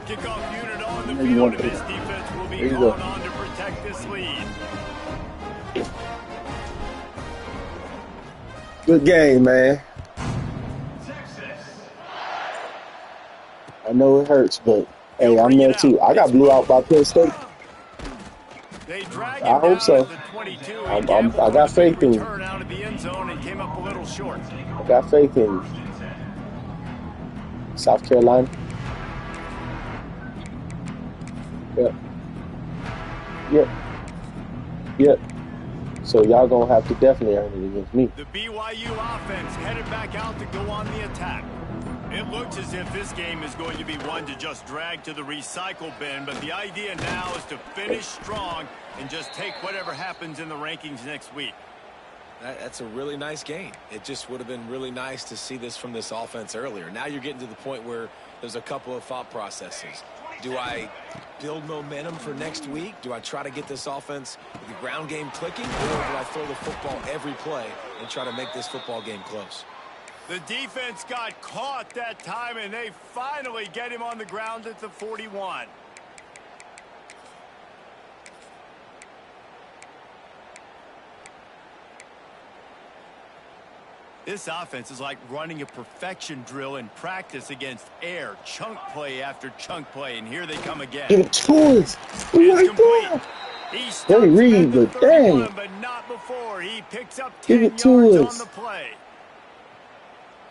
C: Kickoff unit on the field, and this defense will be calling on to protect this lead.
A: Good game, man. I know it hurts, but hey, I'm there too. I got blew out by Penn State. I hope so. I got faith in you. I got faith in you. South Carolina. Yep. Yep. Yep. So y'all gonna have to definitely earn it against me.
C: The BYU offense headed back out to go on the attack. It looks as if this game is going to be one to just drag to the recycle bin, but the idea now is to finish strong and just take whatever happens in the rankings next week.
D: That's a really nice game. It just would have been really nice to see this from this offense earlier. Now you're getting to the point where there's a couple of thought processes. Do I build momentum for next week? Do I try to get this offense, the ground game clicking, or do I throw the football every play and try to make this football game close?
C: The defense got caught that time, and they finally get him on the ground at the 41. This offense is like running a perfection drill in practice against air. Chunk play after chunk play, and here they come again.
A: Give it to us.
C: It's
A: Right
C: complete.
A: there.
C: He stops
A: Great
C: him
A: read,
C: at the
A: but
C: 31,
A: dang.
C: but not before. He picks up
A: Give
C: 10
A: it to
C: yards on
A: us.
C: the play.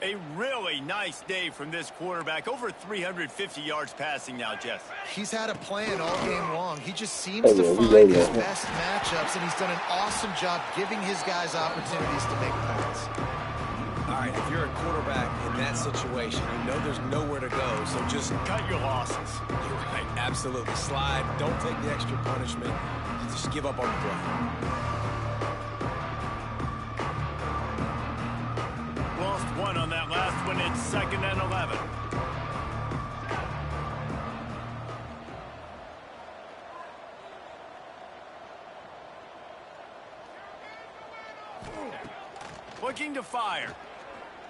C: A really nice day from this quarterback. Over 350 yards passing now, Jess.
E: He's had a plan all game long. He just seems
A: Oh,
E: to
A: yeah, we
E: find
A: love
E: his
A: that.
E: best matchups, and he's done an awesome job giving his guys opportunities to make points.
D: All right, if you're a quarterback in that situation, you know there's nowhere to go, so just
C: Cut your losses.
D: You're right, absolutely. Slide, don't take the extra punishment. Just give up on the play.
C: Lost one on that last one. It's 2nd and 11. Looking to fire.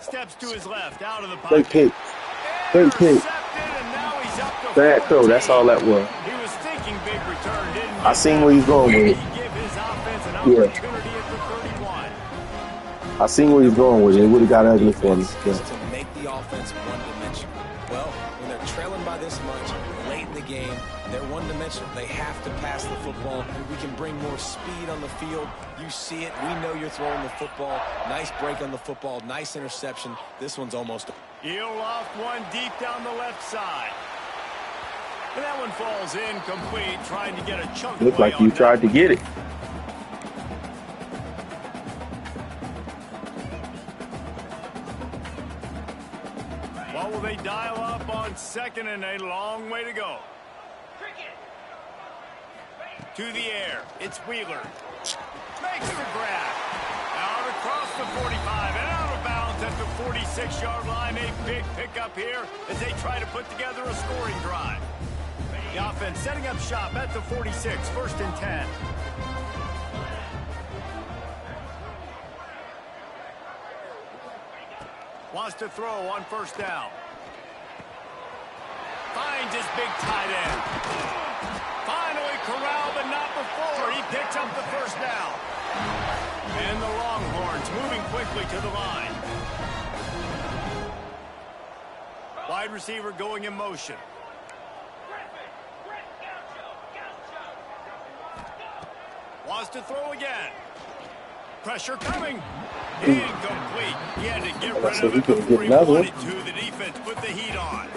C: Steps to his left, out of the
A: Great
C: pocket.
A: pick. Great pick.
C: Intercepted, and now he's up to
A: Bad throw.
C: 14.
A: That's all that was.
C: He was thinking big return, didn't
A: I seen where he's going with it.
C: give his offense an
A: Yeah.
C: opportunity at the 31.
A: I seen where he's going with it. It would have got ugly for me. Yeah.
D: To make the offense one-dimensional. Well, when they're trailing by this much, late in the game, they're one-dimensional. They have to pass the football. We can bring more speed on the field. You see it. We know you're throwing the football. Nice break on the football. Nice interception. This one's almost...
C: He'll loft one deep down the left side. And that one falls incomplete, trying to get a chunk
A: Looked
C: away
A: like you
C: on
A: tried
C: that.
A: to get it.
C: What will they dial up on 2nd and a long way to go? To the air. It's Wheeler. Makes the grab. Out across the 45 and out of bounds at the 46-yard line. A big pickup here as they try to put together a scoring drive. The offense setting up shop at the 46, 1st and 10. Wants to throw on 1st down. Finds his big tight end. Finally corralled, but not before. He picks up the 1st down. And the Longhorns moving quickly to the line. Wide receiver going in motion. Wants to throw again. Pressure coming. Incomplete. He had to get rid
A: So
C: of
A: he
C: it
A: couldn't
C: before
A: get
C: he
A: another one.
C: wanted to. The defense put the heat on.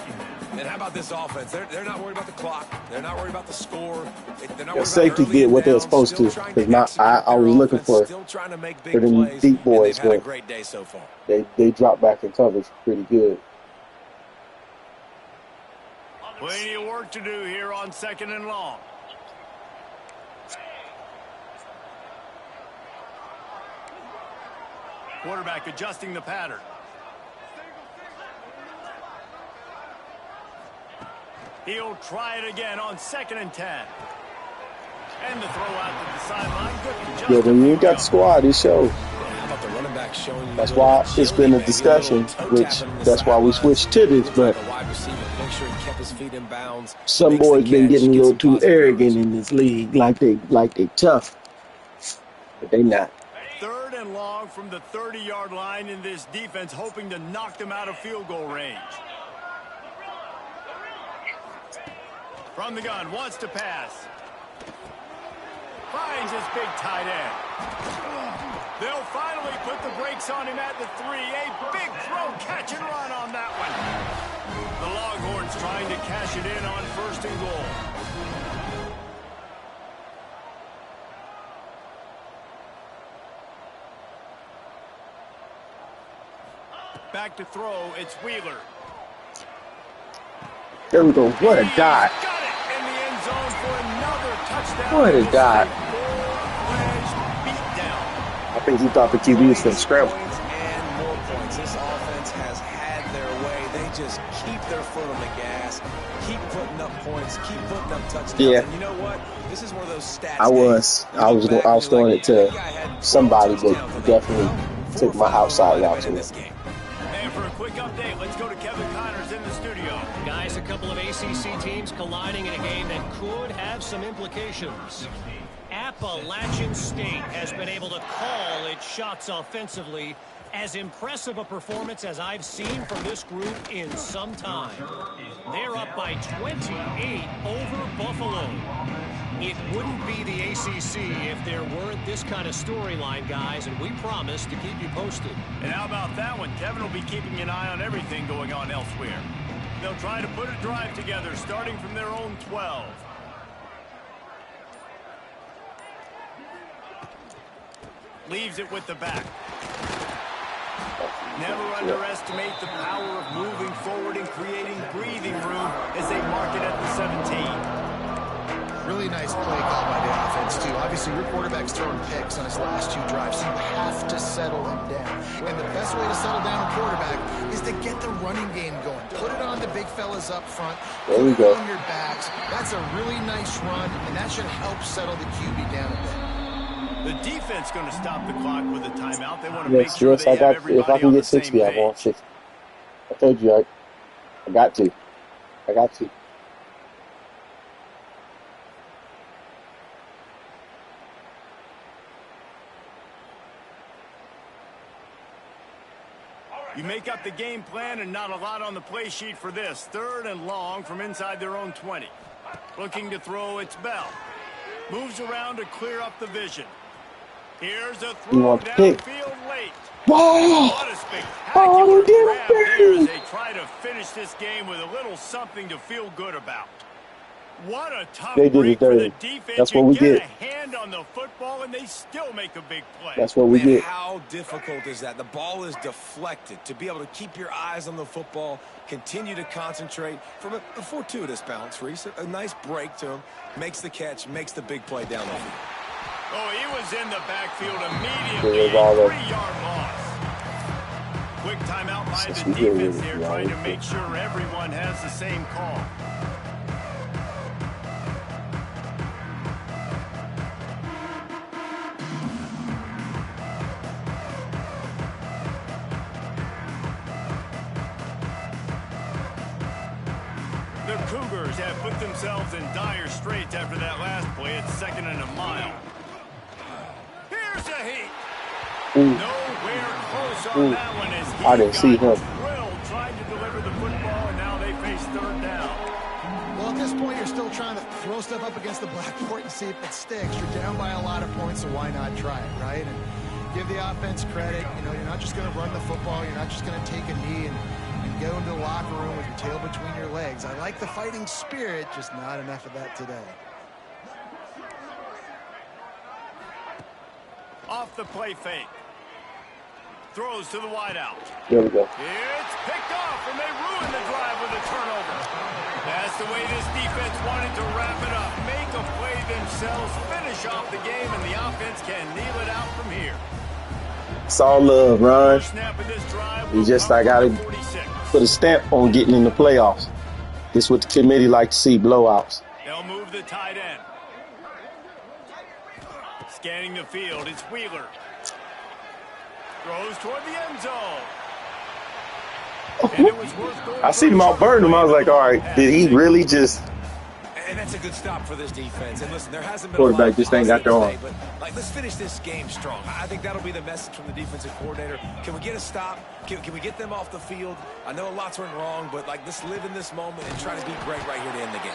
D: And how about this offense? They're not worried about the clock. They're not worried about the score. They're not
A: Your
D: worried
A: safety
D: about early
A: did what they were
D: downs,
A: supposed
D: still
A: to.
D: trying
A: Because I
D: execute
A: was
D: their
A: looking
D: offense,
A: for
D: still trying to make big
A: them
D: plays,
A: deep
D: and
A: boys,
D: they've had a
A: but
D: great day so far.
A: they dropped back in coverage pretty good.
C: Plenty of work to do here on 2nd and long. Quarterback adjusting the pattern. He'll try it again on 2nd and 10. And the throw out to the sideline. Just
A: Yeah,
C: a
A: when you
C: few
A: ain't got the
C: yards.
A: squad, it shows.
D: How about the running back showing you
A: That's
D: a little
A: why
D: agility,
A: it's been a
D: maybe
A: discussion,
D: little toe
A: which
D: tapping on the
A: that's why we
D: sidelines.
A: switched to this.
D: Looks
A: But
D: like a wide receiver. Make sure he kept his feet in bounds.
A: some
D: makes the
A: boys been
D: catch,
A: getting a
D: gets
A: little
D: some
A: too
D: positive
A: arrogant
D: yards.
A: in this league, like they tough, but they not.
C: 3rd and long from the 30-yard line, in this defense hoping to knock them out of field goal range. From the gun, wants to pass. Finds his big tight end. They'll finally put the brakes on him at the 3. A big throw, catch and run on that one. The Longhorns trying to cash it in on 1st and goal. Back to throw, it's Wheeler.
A: There we go. What a dot!
C: Got it in the end zone for another touchdown.
A: What a
C: This is
A: dot.
C: full-fledged beatdown.
A: I think he thought the QB was going to scramble.
D: Points and more points. This offense has had their way. They just keep their foot on the gas, keep putting up points, keep putting up touchdowns.
A: Yeah.
D: And you know what? This is one of those stats.
A: I was throwing it to somebody, but definitely took my outside route to it.
C: And for a quick update, let's go to Kevin Connors in the studio.
F: Guys, a couple of ACC teams colliding in a game that could have some implications. Appalachian State has been able to call its shots offensively. As impressive a performance as I've seen from this group in some time. They're up by 28 over Buffalo. It wouldn't be the ACC if there weren't this kind of storyline, guys, and we promise to keep you posted.
C: And how about that one? Kevin will be keeping an eye on everything going on elsewhere. They'll try to put a drive together, starting from their own 12. Leaves it with the back. Never underestimate the power of moving forward and creating breathing room as they mark it at the 17.
E: Really nice play call by the offense, too. Obviously, your quarterback's throwing picks on his last 2 drives, so you have to settle him down. And the best way to settle down a quarterback is to get the running game going. Put it on the big fellas up front.
A: There we go.
E: On your backs. That's a really nice run, and that should help settle the QB down a bit.
C: The defense going to stop the clock with a timeout. They want to make sure
A: yes,
C: they
A: I
C: have
A: got.
C: everybody
A: If I can
C: on
A: get
C: the same
A: 60, I'm on
C: page.
A: 60. I told you, I got to. I got to.
C: You make up the game plan and not a lot on the play sheet for this. 3rd and long from inside their own 20. Looking to throw, it's Bell. Moves around to clear up the vision. Here's a throw downfield late.
A: Wow!
C: What a spectacular grab there as they try to finish this game with a little something to feel good about. What a tough break for the defense.
A: That's what we
C: get.
A: get.
C: A hand on the football and they still make a big play.
A: That's what we
D: Man,
A: get.
D: how difficult is that? The ball is deflected. To be able to keep your eyes on the football, continue to concentrate from a fortuitous bounce, Reese. A nice break to him. Makes the catch, makes the big play down the field.
C: Oh, he was in the backfield immediately. A 3-yard loss. Quick timeout by the defense there, trying to make sure everyone has the same call. The Cougars have put themselves in dire straits after that last play. It's 2nd and a mile. Here's a heat. Nowhere close on that one as he
A: I didn't see him.
C: drilled trying to deliver the football, and now they face 3rd down.
E: Well, at this point, you're still trying to throw stuff up against the blackboard and see if it sticks. You're down by a lot of points, so why not try it, right? And give the offense credit. You know, you're not just going to run the football. You're not just going to take a knee and go into the locker room with your tail between your legs. I like the fighting spirit, just not enough of that today.
C: Off the play fake. Throws to the wideout.
A: There we go.
C: It's picked off, and they ruin the drive with a turnover. That's the way this defense wanted to wrap it up. Make a play themselves, finish off the game, and the offense can kneel it out from here.
A: It's all love, Ron.
C: Snap of this drive.
A: You just, I got to put a stamp on getting in the playoffs. This is what the committee like to see, blowouts.
C: They'll move the tight end. Scanning the field, it's Wheeler. Throws toward the end zone. And it was worth going.
A: I seen him out burn him. I was like, all right, did he really just...
D: And that's a good stop for this defense. And listen, there hasn't been
A: Quarterback
D: a lot of
A: just ain't got their arm.
D: today, but like, let's finish this game strong. I think that'll be the message from the defensive coordinator. Can we get a stop? Can we get them off the field? I know a lot's went wrong, but like, let's live in this moment and try to be great right here to end the game.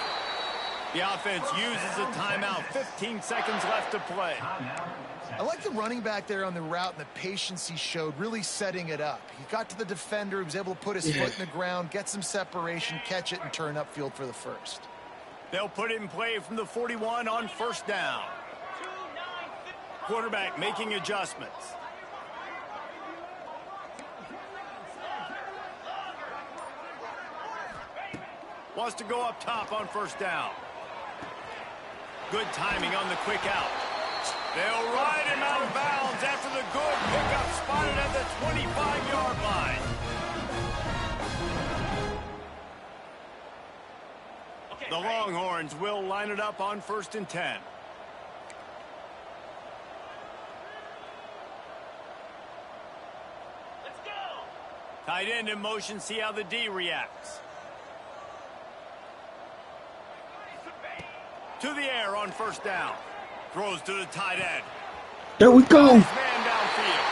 C: The offense uses a timeout. 15 seconds left to play.
E: I like the running back there on the route and the patience he showed, really setting it up. He got to the defender, he was able to put his foot in the ground, get some separation, catch it, and turn upfield for the first.
C: They'll put it in play from the 41 on 1st down. Quarterback making adjustments. Wants to go up top on 1st down. Good timing on the quick out. They'll ride him out of bounds after the good pickup spotted at the 25-yard line. The Longhorns will line it up on 1st and 10. Let's go. Tight end in motion, see how the D reacts. To the air on 1st down. Throws to the tight end.
A: There we go.
C: Man downfield.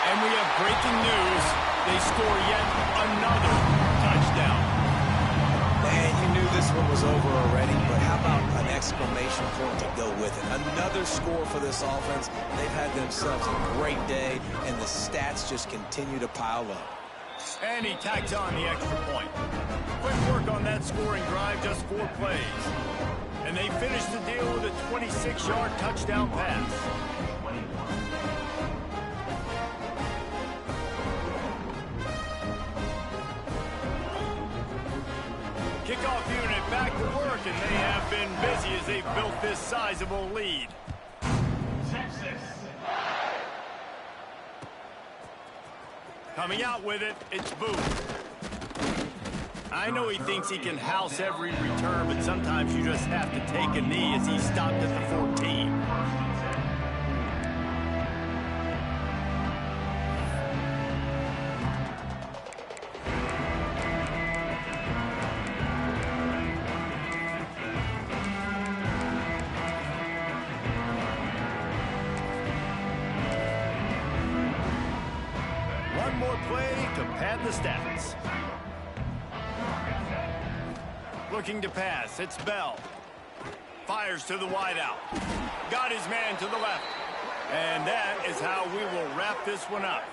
C: And we have breaking news. They score yet another touchdown.
D: Man, you knew this one was over already, but how about an exclamation point to go with it? Another score for this offense. They've had themselves a great day, and the stats just continue to pile up.
C: And he tacks on the extra point. Quick work on that scoring drive, just 4 plays. And they finish the deal with a 26-yard touchdown pass. Kickoff unit back to work, and they have been busy as they've built this sizable lead. Coming out with it, it's Booth. I know he thinks he can house every return, but sometimes you just have to take a knee as he stopped at the 14. One more play to pad the stats. Looking to pass, it's Bell. Fires to the wideout. Got his man to the left. And that is how we will wrap this one up.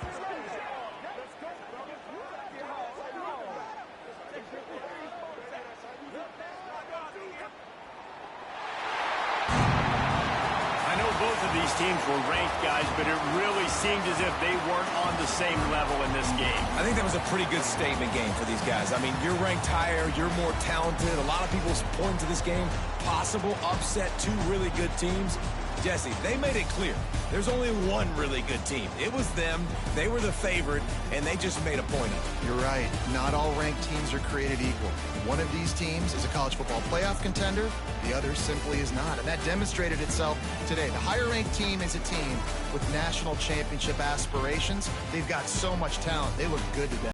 C: I know both of these teams were ranked, guys, but it really seemed as if they weren't on the same level in this game.
D: I think that was a pretty good statement game for these guys. I mean, you're ranked higher, you're more talented. A lot of people point to this game, possible upset, 2 really good teams. Jesse, they made it clear. There's only one really good team. It was them. They were the favorite, and they just made a point of it.
E: You're right. Not all ranked teams are created equal. One of these teams is a college football playoff contender. The other simply is not. And that demonstrated itself today. The higher ranked team is a team with national championship aspirations. They've got so much talent. They look good today.